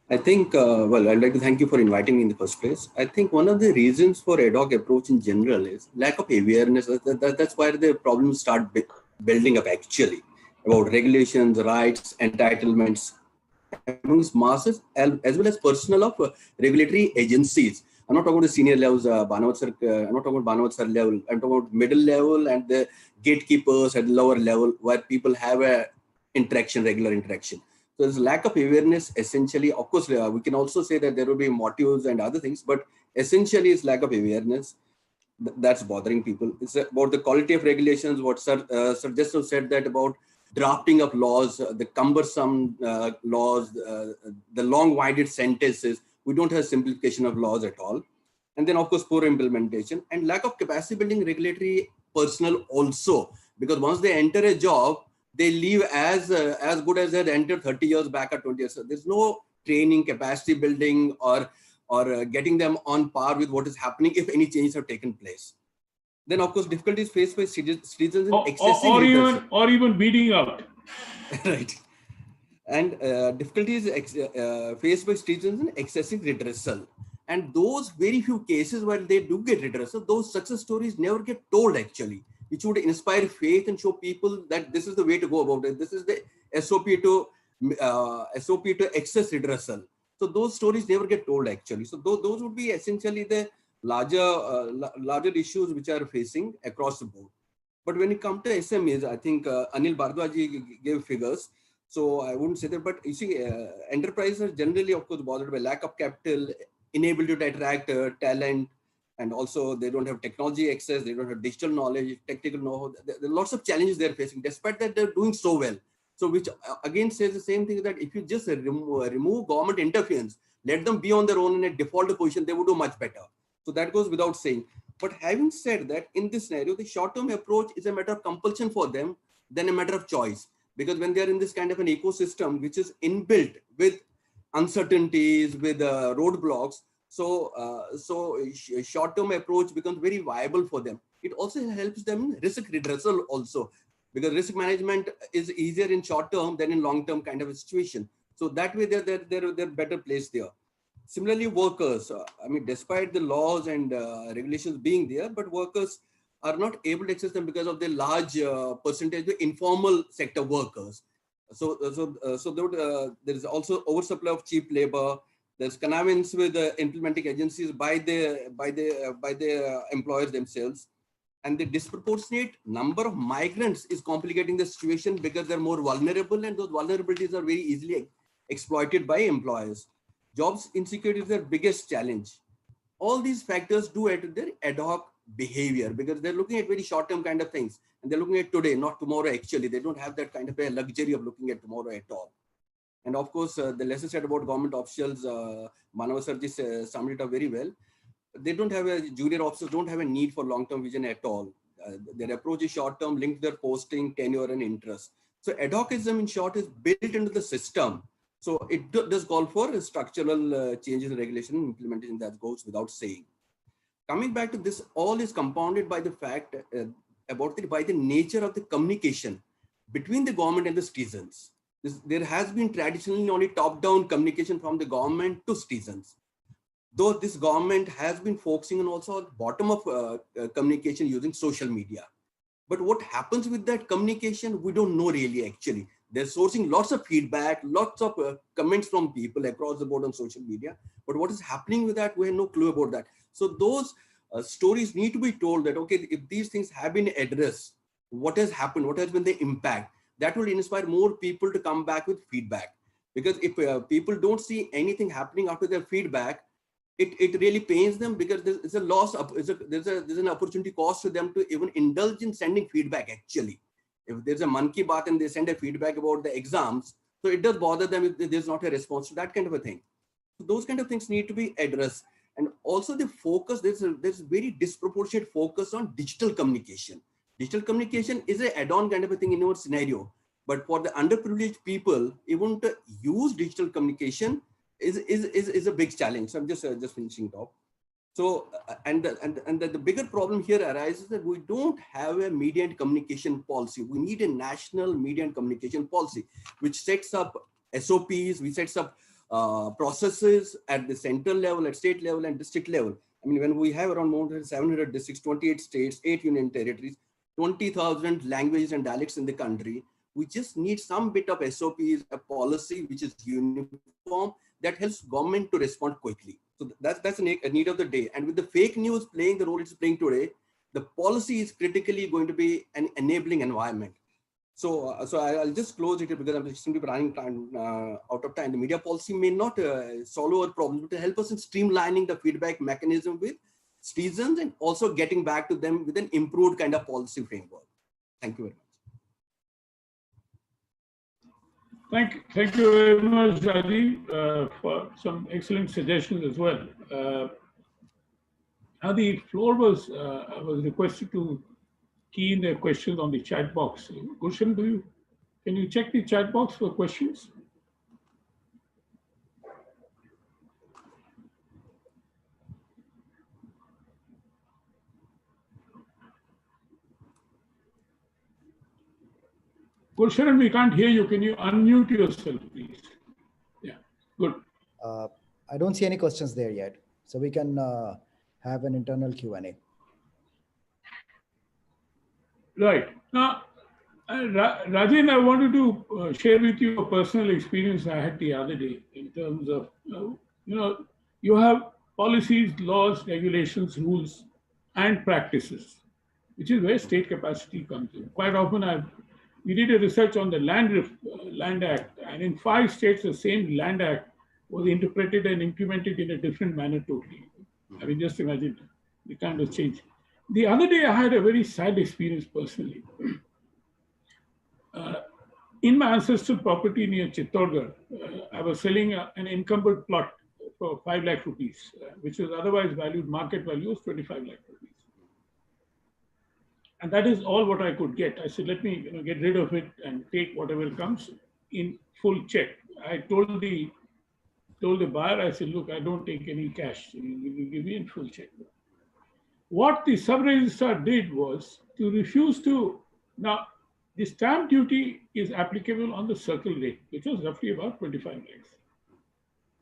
I think, well, I'd like to thank you for inviting me in the first place. I think one of the reasons for ad hoc approach in general is lack of awareness. That's why the problems start building up actually about regulations, rights, entitlements amongst masses as well as personnel of regulatory agencies. I'm not talking about the senior levels, I'm not talking about Banawat sir level. I'm talking about middle level and the gatekeepers at the lower level where people have a regular interaction. So there's lack of awareness essentially. Of course, we can also say that there will be motives and other things, but essentially it's lack of awareness that's bothering people. It's about the quality of regulations. What Sir Justice said that about drafting of laws, the cumbersome laws, the long-winded sentences. We don't have simplification of laws at all. And then, of course, poor implementation and lack of capacity building regulatory personnel also. Because once they enter a job, they leave as good as they had entered 30 years back or 20 years. So there's no training, capacity building, or getting them on par with what is happening if any changes have taken place. Then, of course, difficulties faced by citizens in excessive or even beating out. Right. And difficulties faced by citizens in excessive redressal. And those very few cases where they do get redressal, those success stories never get told actually, which would inspire faith and show people that this is the way to go about it. This is the SOP to excess redressal. So those stories never get told actually. So those would be essentially the larger issues which are facing across the board. But when it comes to SMEs, I think Anil Bhardwaj gave figures. So I wouldn't say that, but you see, enterprises are generally, of course, bothered by lack of capital, inability to attract talent, and also they don't have technology access, they don't have digital knowledge, technical know-how. There are lots of challenges they're facing, despite that they're doing so well. So which again says the same thing, that if you just remove government interference, let them be on their own in a default position, they would do much better. So that goes without saying. But having said that, in this scenario, the short-term approach is a matter of compulsion for them than a matter of choice. Because when they're in this kind of an ecosystem, which is inbuilt with uncertainties, with roadblocks, so short-term approach becomes very viable for them. It also helps them in risk redressal also, because risk management is easier in short-term than in long-term kind of a situation. So that way they're better placed there. Similarly, workers, I mean, despite the laws and regulations being there, but workers are not able to access them because of the large percentage of informal sector workers. So there is also oversupply of cheap labor. There's connivance with implementing agencies by the employers themselves, and the disproportionate number of migrants is complicating the situation because they're more vulnerable, and those vulnerabilities are very easily exploited by employers. Jobs insecurity is their biggest challenge. All these factors do add to their ad hoc behavior, because they're looking at very short-term kind of things, and they're looking at today, not tomorrow. Actually, they don't have that kind of a luxury of looking at tomorrow at all. And of course, the lesson said about government officials, Manava Sarji summed it up very well. They don't have junior officers don't have a need for long-term vision at all. Their approach is short-term, linked to their posting, tenure, and interest. So ad hocism, in short, is built into the system. So it does call for structural changes in regulation and implementation, that goes without saying. Coming back to this, all is compounded by the fact by the nature of the communication between the government and the citizens. There has been traditionally only top-down communication from the government to citizens. Though this government has been focusing on also bottom-up communication using social media. But what happens with that communication, we don't know really actually. They're sourcing lots of feedback, lots of comments from people across the board on social media. But what is happening with that, we have no clue about that. So those stories need to be told that, okay, if these things have been addressed, what has happened, what has been the impact, that will inspire more people to come back with feedback. Because if people don't see anything happening after their feedback, it really pains them, because there's a loss of, there's an opportunity cost to them to even indulge in sending feedback actually. If there's a monkey bath and they send a feedback about the exams, so it does bother them if there's not a response to that kind of a thing. So those kind of things need to be addressed. And also the focus, there's very disproportionate focus on digital communication. Digital communication is an add-on kind of a thing in our scenario. But for the underprivileged people, even to use digital communication is a big challenge. So I'm just finishing it off. So, and the bigger problem here arises that we don't have a media and communication policy. We need a national media and communication policy, which sets up SOPs, which sets up processes at the central level, at state level, and district level. I mean, when we have around more than 700 districts, 28 states, 8 union territories, 20,000 languages and dialects in the country, we just need some bit of SOPs, a policy which is uniform, that helps government to respond quickly. So that's a need of the day. And with the fake news playing the role it's playing today, the policy is critically going to be an enabling environment. So I'll just close it because I'm simply running time, out of time. The media policy may not solve our problem, but to help us in streamlining the feedback mechanism with citizens and also getting back to them with an improved kind of policy framework. Thank you very much. Thank you very much, Rajiv, for some excellent suggestions as well. Now the floor was requested to key in their questions on the chat box. Gulshan, can you check the chat box for questions? Gulshan, we can't hear you. Can you unmute yourself, please? Yeah, good. I don't see any questions there yet, so we can have an internal Q&A. Right. Now, Rajan, I wanted to share with you a personal experience I had the other day in terms of, you have policies, laws, regulations, rules, and practices, which is where state capacity comes in. Quite often, we did a research on the Land Act, and in 5 states, the same Land Act was interpreted and implemented in a different manner totally. I mean, just imagine the kind of change. The other day, I had a very sad experience personally. In my ancestral property near Chittorgarh, I was selling an encumbered plot for 5 lakh rupees, which was otherwise valued, market value was 25 lakh rupees. And that is all what I could get. I said, let me get rid of it and take whatever comes in full check. I told the buyer, I said, look, I don't take any cash. You give me in full check. What the sub-registrar did was to refuse to, now the stamp duty is applicable on the circle rate, which was roughly about 25 lakhs.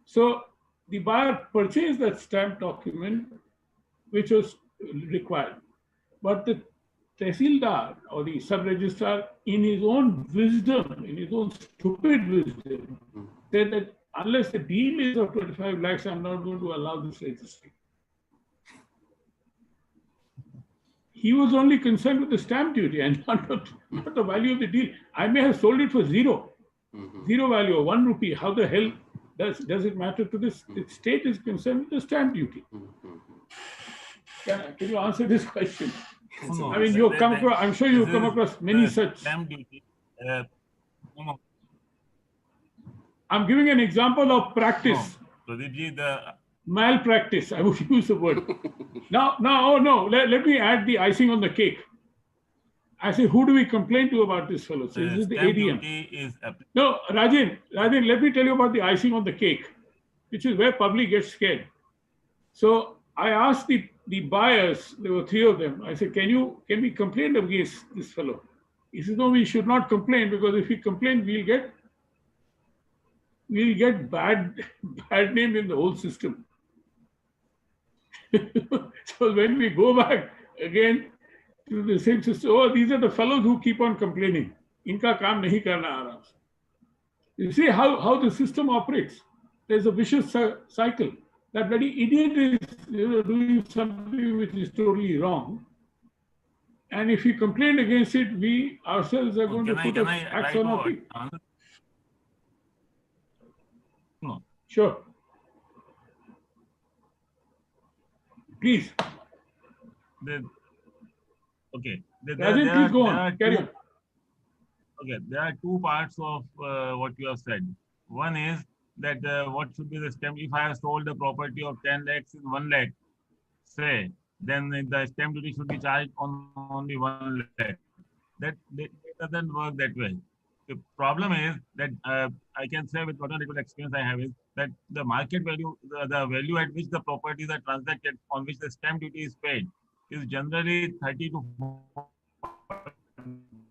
So the buyer purchased that stamp document, which was required. But the Tehsildar or the sub-registrar, in his own wisdom, in his own stupid wisdom, said that unless the deal is of 25 lakhs, I'm not going to allow this registry. He was only concerned with the stamp duty and not the value of the deal. I may have sold it for zero value, or 1 rupee. How the hell does it matter to this? The state is concerned with the stamp duty. Can you answer this question? No, I mean, you've come across, I'm sure you've come across many such. Stamp duty. No. I'm giving an example of practice. No. Pradeepji, the malpractice, I would use the word. Let me add the icing on the cake. I say, who do we complain to about this fellow? So is it the ADM? No, Rajan, let me tell you about the icing on the cake, which is where public gets scared. So I asked the buyers, there were 3 of them. I said, can we complain against this fellow? He said, no, we should not complain, because if we complain, we'll get bad name in the whole system. So when we go back again to the same system, oh, these are the fellows who keep on complaining. Inka kaam nahi karna aaram se. You see how the system operates. There's a vicious cycle. That bloody idiot is doing something which is totally wrong. And if we complain against it, we ourselves are going to put an axe on our feet. No. Sure. Please. Okay. Rajan, please go on. Carry on. Okay, there are 2 parts of what you have said. One is that what should be the stamp. If I have sold a property of 10 lakhs in 1 lakh, say, then the stamp duty should be charged on only 1 lakh. That doesn't work that way. The problem is that I can say with whatever little experience I have is that the market value, the value at which the properties are transacted, on which the stamp duty is paid, is generally 30 to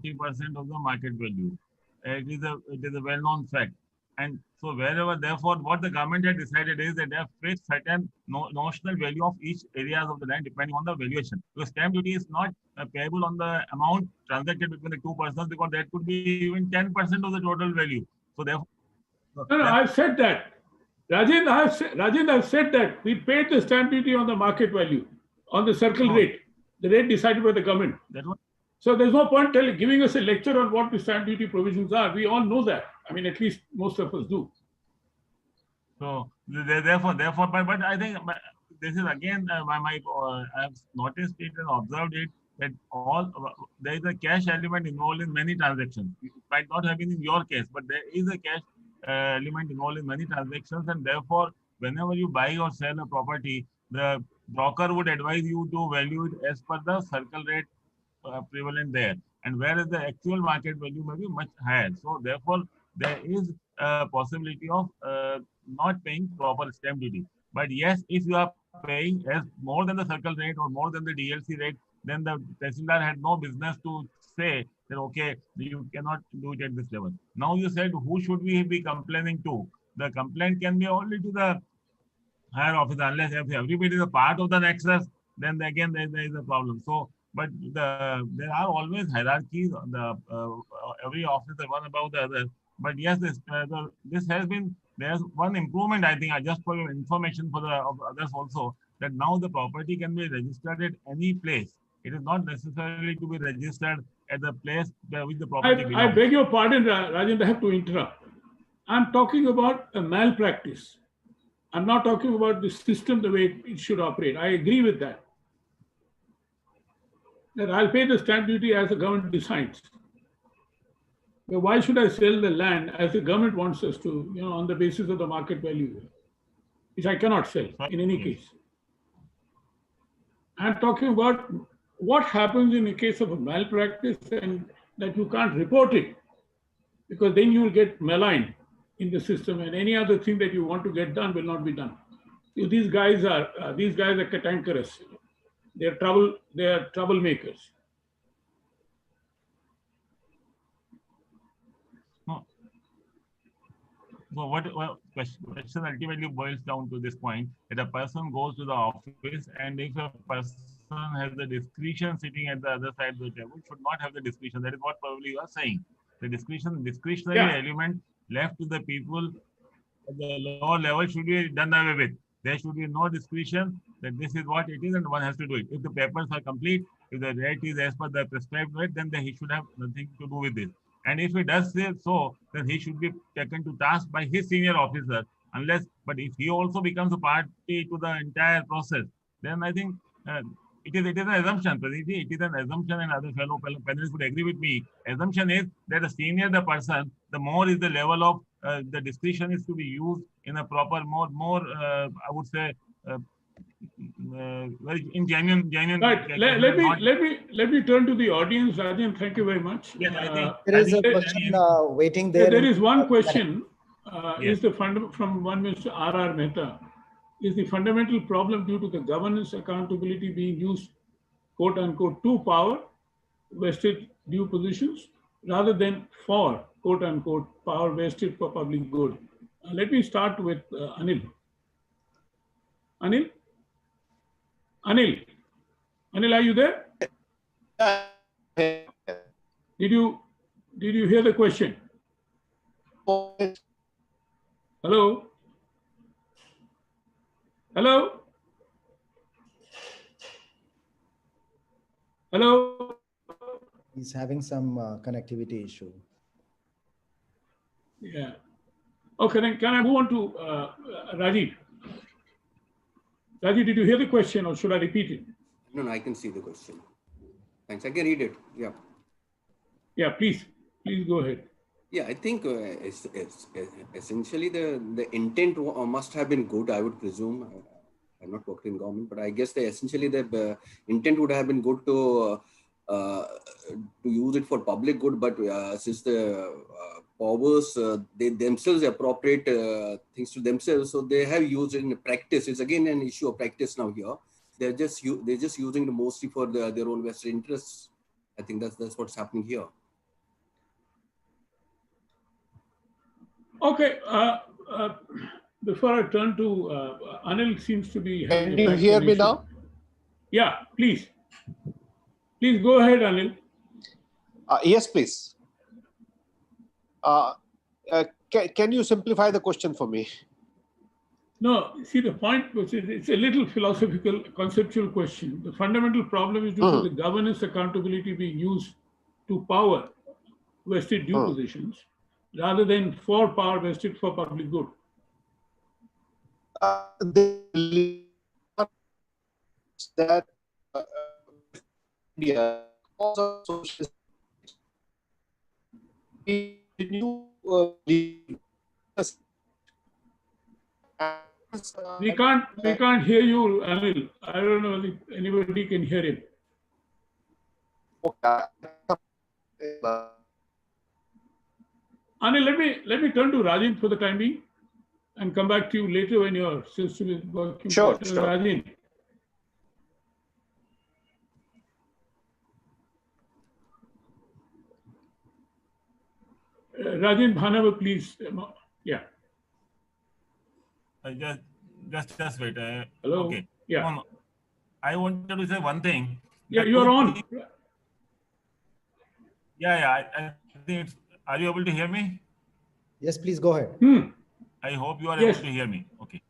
40% of the market value. It is a well-known fact. And so wherever, therefore, what the government had decided is that they have fixed certain notional value of each areas of the land depending on the valuation. Because stamp duty is not payable on the amount transacted between the 2 persons, because that could be even 10% of the total value. So therefore, no, I've said that. Rajan, I've said that we paid the stamp duty on the market value, on the circle rate, the rate decided by the government. So there's no point giving us a lecture on what the stamp duty provisions are. We all know that. I mean, at least most of us do. So therefore, but I think this is again I have noticed it and observed it that there is a cash element involved in many transactions. It might not have been in your case, but there is a cash element involved in many transactions, and therefore, whenever you buy or sell a property, the broker would advise you to value it as per the circle rate prevalent there, and whereas the actual market value may be much higher. So therefore, there is a possibility of not paying proper stamp duty. But yes, if you are paying as more than the circle rate or more than the DLC rate, then the tehsildar had no business to say that okay, you cannot do it at this level. Now you said who should we be complaining to? The complaint can be only to the higher officer, unless if everybody is a part of the nexus, then again there is a problem. So, but there are always hierarchies. Every officer one above the other. But yes, this has been, there's one improvement, I think, just for your information for the others also, that now the property can be registered at any place. It is not necessarily to be registered at the place which the property belongs. I beg your pardon, Rajendra, I have to interrupt. I'm talking about a malpractice. I'm not talking about the system the way it should operate. I agree with that. That I'll pay the stamp duty as the government decides. But why should I sell the land as the government wants us to, on the basis of the market value, which I cannot sell in any case? I'm talking about what happens in the case of a malpractice and that you can't report it, because then you will get maligned in the system, and any other thing that you want to get done will not be done. These guys are cantankerous. They are troublemakers. So what question ultimately boils down to this point, that a person goes to the office, and if a person has the discretion sitting at the other side of the table, should not have the discretion. That is what probably you are saying. The discretionary element left to the people at the lower level should be done away with. There should be no discretion that this is what it is and one has to do it. If the papers are complete, if the rate is as per the prescribed rate, then he should have nothing to do with this. And if he does say so, then he should be taken to task by his senior officer. But if he also becomes a party to the entire process, then I think it is an assumption, Pradeep. It is an assumption, and other fellow panelists would agree with me. Assumption is that the senior the person, the more is the level of the discretion is to be used in a proper, more I would say, very in genuine. Right. Let me turn to the audience. Rajan, thank you very much. Yes, I think there is a question waiting there. There is one question. Is from one Mr. R.R. Mehta. Is the fundamental problem due to the governance accountability being used, quote unquote, to power vested due positions rather than for, quote unquote, power vested for public good? Let me start with Anil. Anil, are you there? Did you hear the question? Hello? Hello? Hello? He's having some connectivity issue. Yeah. Okay, then can I move on to Rajiv? Rajiv, did you hear the question or should I repeat it? No, I can see the question. Thanks. I can read it. Yeah. Yeah, please go ahead. Yeah, I think essentially the intent must have been good, I would presume. I'm not working in government, but I guess essentially the intent would have been good to use it for public good. But since the powers they themselves appropriate things to themselves, so they have used it in practice. It's again an issue of practice now here. They're just using it mostly for their own vested interests. I think that's what's happening here. Okay. Before I turn to Anil, seems to be. Can you hear me now? Yeah, please. Please go ahead, Anil. Yes, please. Can you simplify the question for me? No, see the point, which is it's a little philosophical, conceptual question. The fundamental problem is due to the governance accountability being used to power vested due positions rather than for power vested for public good. That India, because of socialist, We can't hear you, Anil. I don't know if anybody can hear him. Anil, let me turn to Rajin for the time being and come back to you later when your system is working. Sure. Rajin. Rajin Bhanava, please. Yeah. Just wait. Hello. Okay. Yeah. I wanted to say one thing. Yeah, you're on. Yeah. I think it's. Are you able to hear me? Yes, please go ahead. I hope you are Yes. able to hear me. Okay.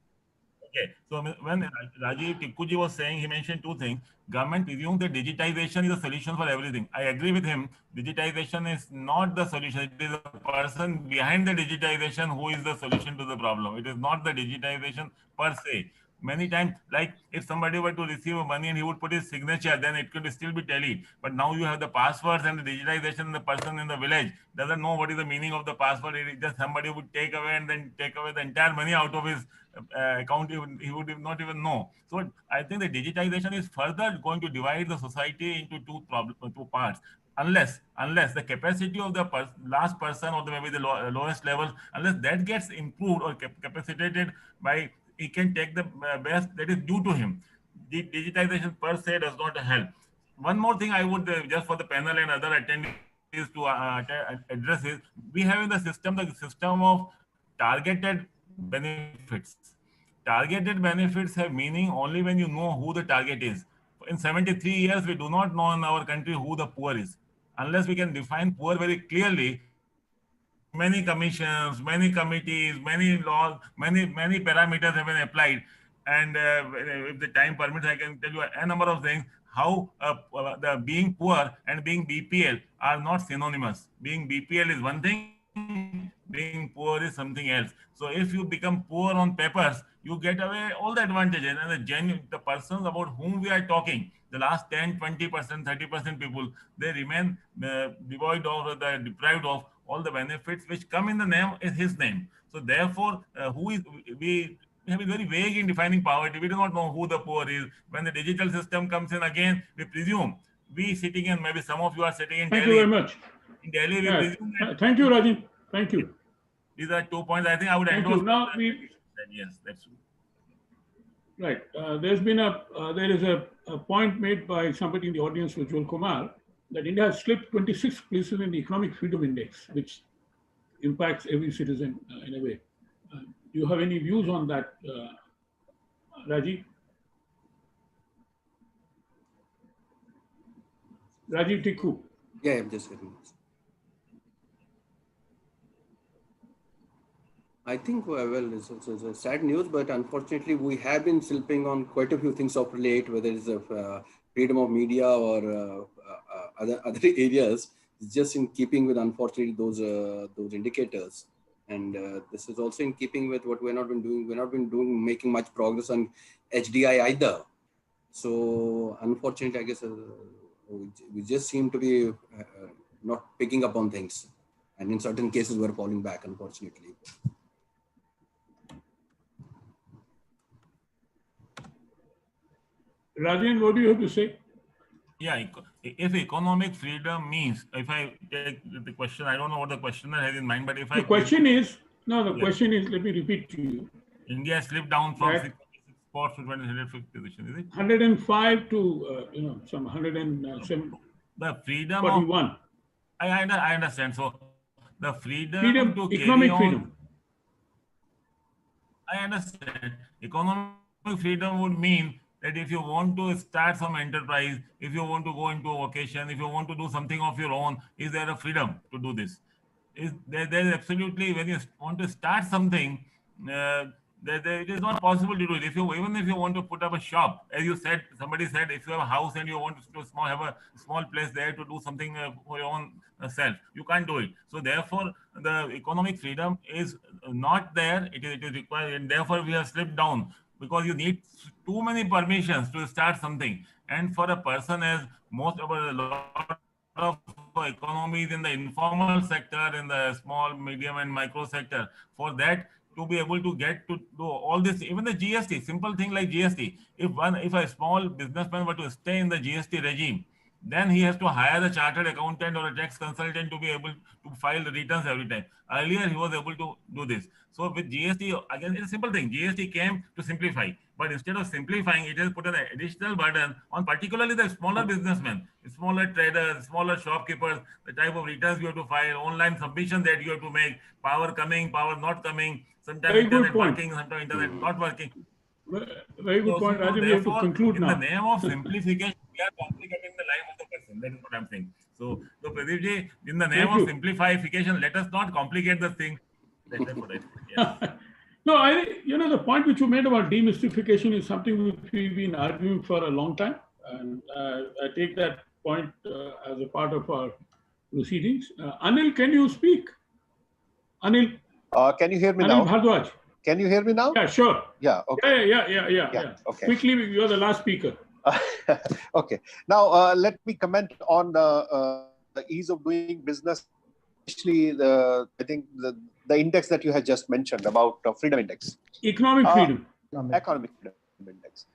So when Rajiv Tikkuji was saying, he mentioned two things. Government presumes that digitization is a solution for everything. I agree with him. Digitization is not the solution. It is the person behind the digitization who is the solution to the problem. It is not the digitization per se. Many times, like if somebody were to receive money and he would put his signature, then it could still be tallied. But now you have the passwords and the digitization, the person in the village doesn't know what is the meaning of the password. It is just somebody would take away and then take away the entire money out of his account. He would not even know. So I think the digitization is further going to divide the society into two parts. Unless the capacity of the last person or maybe the lowest level, unless that gets improved or capacitated by, he can take the best that is due to him. The digitization per se does not help. One more thing I would just for the panel and other attendees to address is, we have in the system of targeted benefits. Targeted benefits have meaning only when you know who the target is. In 73 years, we do not know in our country who the poor is. Unless we can define poor very clearly, many commissions, many committees, many laws, many parameters have been applied. And if the time permits, I can tell you a number of things, how the being poor and being BPL are not synonymous. Being BPL is one thing, being poor is something else. So if you become poor on papers, you get away all the advantages, and the persons about whom we are talking, the last 10, 20%, 30% people, they remain devoid of, deprived of all the benefits which come in the name is his name. So therefore, we have been very vague in defining poverty. We do not know who the poor is. When the digital system comes in again, we presume, we sitting in, maybe some of you are sitting in Thank Delhi. you very much. In Delhi, we presume that. Thank you, Rajin. Thank you. These are 2 points. I think I would endorse. Now yes, that's true. Right. There is a point made by somebody in the audience, Ujjwal Kumar, that India has slipped 26 places in the Economic Freedom Index, which impacts every citizen in a way. Do you have any views on that, Rajiv? Rajiv Tikku. Yeah, I'm just hearing this. I think, well, it's a sad news, but unfortunately, we have been slipping on quite a few things of late, whether it's freedom of media or other areas. It's just in keeping with, unfortunately, those indicators. And this is also in keeping with what we're not been doing. We're not been making much progress on HDI either. So unfortunately, I guess we just seem to be not picking up on things. And in certain cases, we're falling back, unfortunately. Rajan, what do you have to say? Yeah, if economic freedom means, if I take the question, I don't know what the questioner has in mind, but if the question is, let me repeat to you. India slipped down from 66 spots to 105th position, is it? 105 to, some 107. The freedom 41. of, I understand. So the freedom to economic carry on, freedom. I understand. Economic freedom would mean that if you want to start some enterprise, if you want to go into a vocation, if you want to do something of your own, is there a freedom to do this? There is absolutely, when you want to start something, It is not possible to do it. Even if you want to put up a shop, as you said, somebody said, if you have a house and you want to have a small place there to do something for your own self, you can't do it. So therefore, the economic freedom is not there. It is required, and therefore we have slipped down, because you need too many permissions to start something. And for a person, as most of a lot of economies in the informal sector, in the small, medium, and micro sector, for that to be able to get to do all this, even the GST, simple thing like GST. If a small businessman were to stay in the GST regime, then he has to hire a chartered accountant or a tax consultant to be able to file the returns every time. Earlier, he was able to do this. So with GST, again, it's a simple thing. GST came to simplify, but instead of simplifying, it has put an additional burden on particularly the smaller businessmen, smaller traders, smaller shopkeepers, the type of returns you have to file, online submissions that you have to make, power coming, power not coming, sometimes internet working, sometimes internet not working. Very good point, Rajan. We have to conclude now. In the name of simplification, we are complicating the life of the person. That is what I'm saying. So Pradeep ji, in the name of simplification, let us not complicate the thing. That's what I think. Yes. No, the point which you made about demystification is something which we've been arguing for a long time. And I take that point as a part of our proceedings. Anil, can you speak? Anil? Can you hear me Anil now? Bhardwaj. Can you hear me now? Yeah, sure. Yeah, okay. Yeah. Okay. Quickly, you're the last speaker. Okay. Now, let me comment on the ease of doing business, especially I think the index that you had just mentioned about Freedom Index. Economic freedom. Economic freedom index.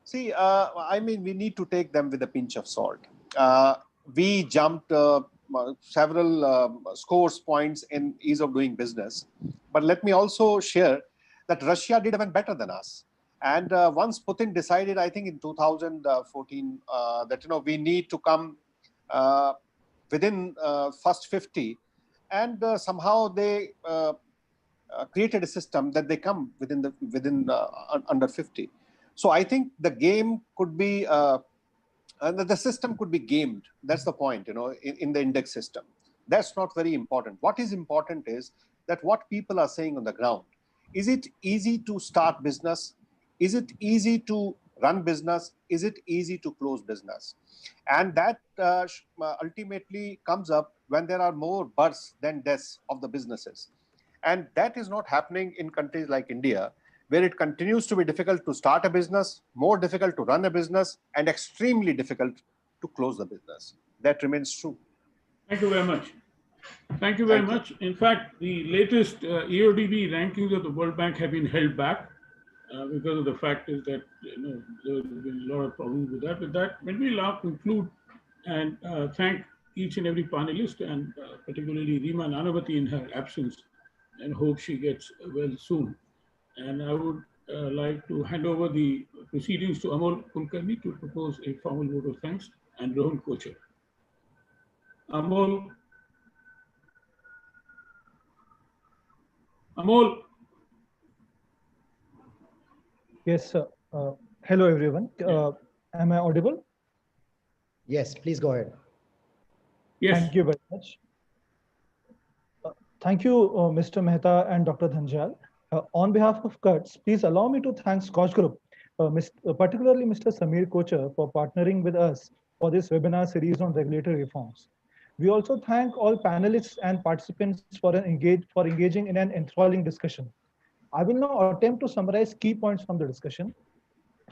See, I mean, we need to take them with a pinch of salt. We jumped several scores points in ease of doing business. But let me also share that Russia did even better than us. And once Putin decided, I think in 2014, that we need to come within first 50, and somehow they created a system that they come within under 50. So I think the game could be the system could be gamed. That's the point, in the index system. That's not very important. What is important is that what people are saying on the ground. Is it easy to start business? Is it easy to run business? Is it easy to close business? And that ultimately comes up when there are more births than deaths of the businesses. And that is not happening in countries like India, where it continues to be difficult to start a business, more difficult to run a business, and extremely difficult to close the business. That remains true. Thank you very much. Thank you very much. In fact, the latest EODB rankings of the World Bank have been held back because of the fact is that there have been a lot of problems with that. With that, when we now conclude and thank each and every panelist, and particularly Rima Nanavati in her absence, and hope she gets well soon. And I would like to hand over the proceedings to Amol Kulkarni to propose a formal vote of thanks, and Rohan Kocher. Amol. Yes, sir. Hello, everyone. Am I audible? Yes, please go ahead. Yes. Thank you very much. Thank you, Mr. Mehta and Dr. Dhanjal. On behalf of CUTS, please allow me to thank SKOCH Group, particularly Mr. Samir Kocher, for partnering with us for this webinar series on regulatory reforms. We also thank all panelists and participants for engaging in an enthralling discussion. I will now attempt to summarize key points from the discussion.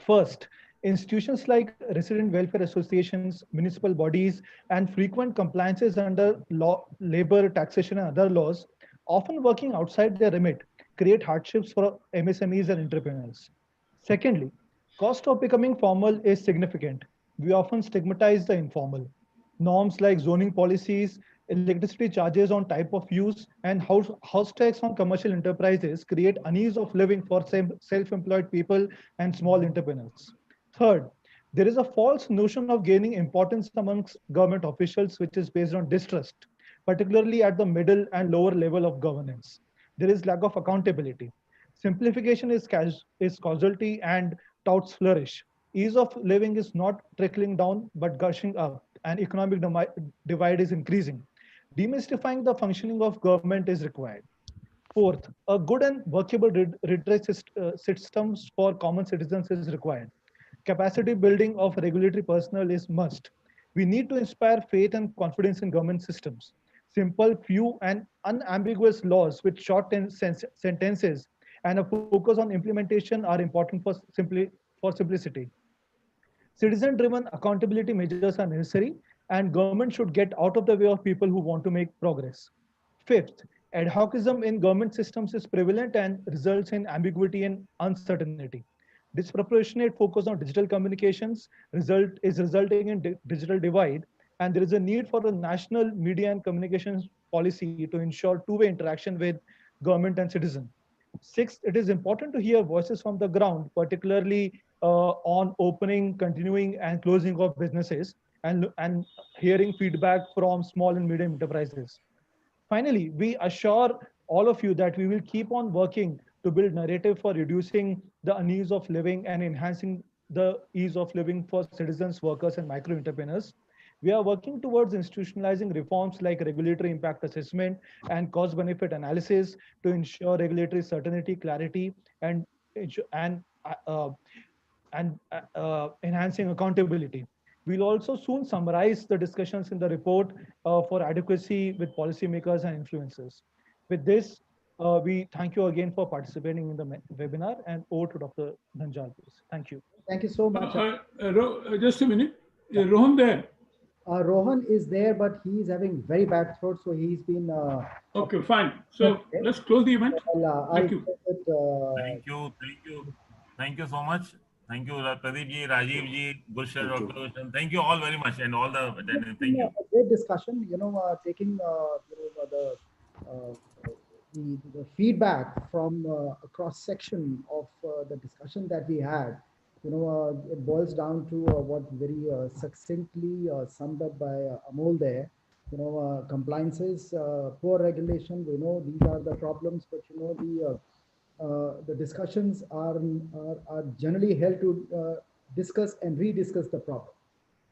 First, institutions like resident welfare associations, municipal bodies, and frequent compliances under law, labor, taxation, and other laws, often working outside their remit, create hardships for MSMEs and entrepreneurs. Secondly, cost of becoming formal is significant. We often stigmatize the informal. Norms like zoning policies, electricity charges on type of use, and house tax on commercial enterprises create unease of living for self-employed people and small entrepreneurs. Third, there is a false notion of gaining importance amongst government officials, which is based on distrust, particularly at the middle and lower level of governance. There is lack of accountability. Simplification is causality and touts flourish. Ease of living is not trickling down, but gushing up, and economic divide is increasing. Demystifying the functioning of government is required. Fourth, a good and workable redress systems for common citizens is required. Capacity building of regulatory personnel is must. We need to inspire faith and confidence in government systems. Simple, few, and unambiguous laws with short sentences and a focus on implementation are important for simplicity. Citizen-driven accountability measures are necessary, and government should get out of the way of people who want to make progress. Fifth, ad hocism in government systems is prevalent and results in ambiguity and uncertainty. Disproportionate focus on digital communications resulting in digital divide, and there is a need for a national media and communications policy to ensure two-way interaction with government and citizen. Sixth, it is important to hear voices from the ground, particularly on opening, continuing, and closing of businesses, and hearing feedback from small and medium enterprises. Finally, we assure all of you that we will keep on working to build narrative for reducing the unease of living and enhancing the ease of living for citizens, workers, and micro entrepreneurs. We are working towards institutionalizing reforms like regulatory impact assessment and cost benefit analysis to ensure regulatory certainty, clarity, and and uh, enhancing accountability. We'll also soon summarize the discussions in the report for adequacy with policymakers and influencers. With this, we thank you again for participating in the webinar, and over to Dr. Dhanjal, please. Thank you. Thank you so much. Just a minute. Is Rohan there? Rohan is there, but he's having very bad throat, so he's been. Okay, fine. So let's close the event. Thank you. Thank you. Thank you. Thank you so much. Thank you, Pradeep ji, Rajiv ji, Gulshan, Dr. Gulshan. Thank you all very much, and all the attendants. Thank you. A great discussion. Taking the feedback from a cross section of the discussion that we had. It boils down to what very succinctly summed up by Amol there. Compliances, poor regulation. We know these are the problems, but the discussions are generally held to discuss and rediscuss the problem.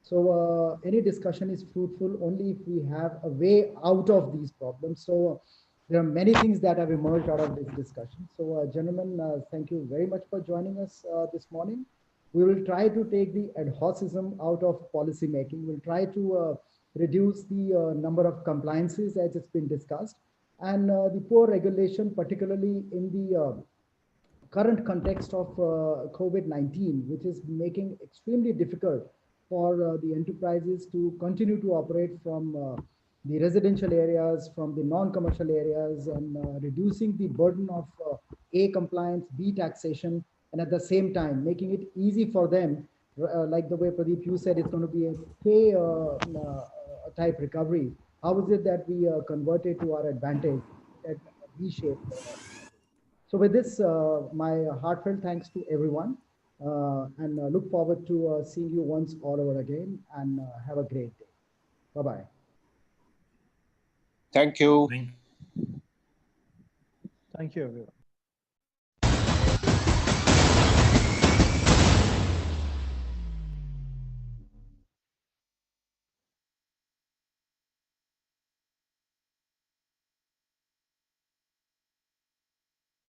So any discussion is fruitful only if we have a way out of these problems. So there are many things that have emerged out of this discussion. So gentlemen, thank you very much for joining us this morning. We will try to take the ad hocism out of policy making. We'll try to reduce the number of compliances as it's been discussed, and the poor regulation, particularly in the current context of COVID-19, which is making extremely difficult for the enterprises to continue to operate from the residential areas, from the non-commercial areas, and reducing the burden of A, compliance, B, taxation, and at the same time making it easy for them, like the way Pradeep, you said, it's going to be a pay type recovery. How is it that we convert it to our advantage at V-shape? So with this, my heartfelt thanks to everyone, and look forward to seeing you once all over again, and have a great day. Bye-bye. Thank you. Thank you, everyone.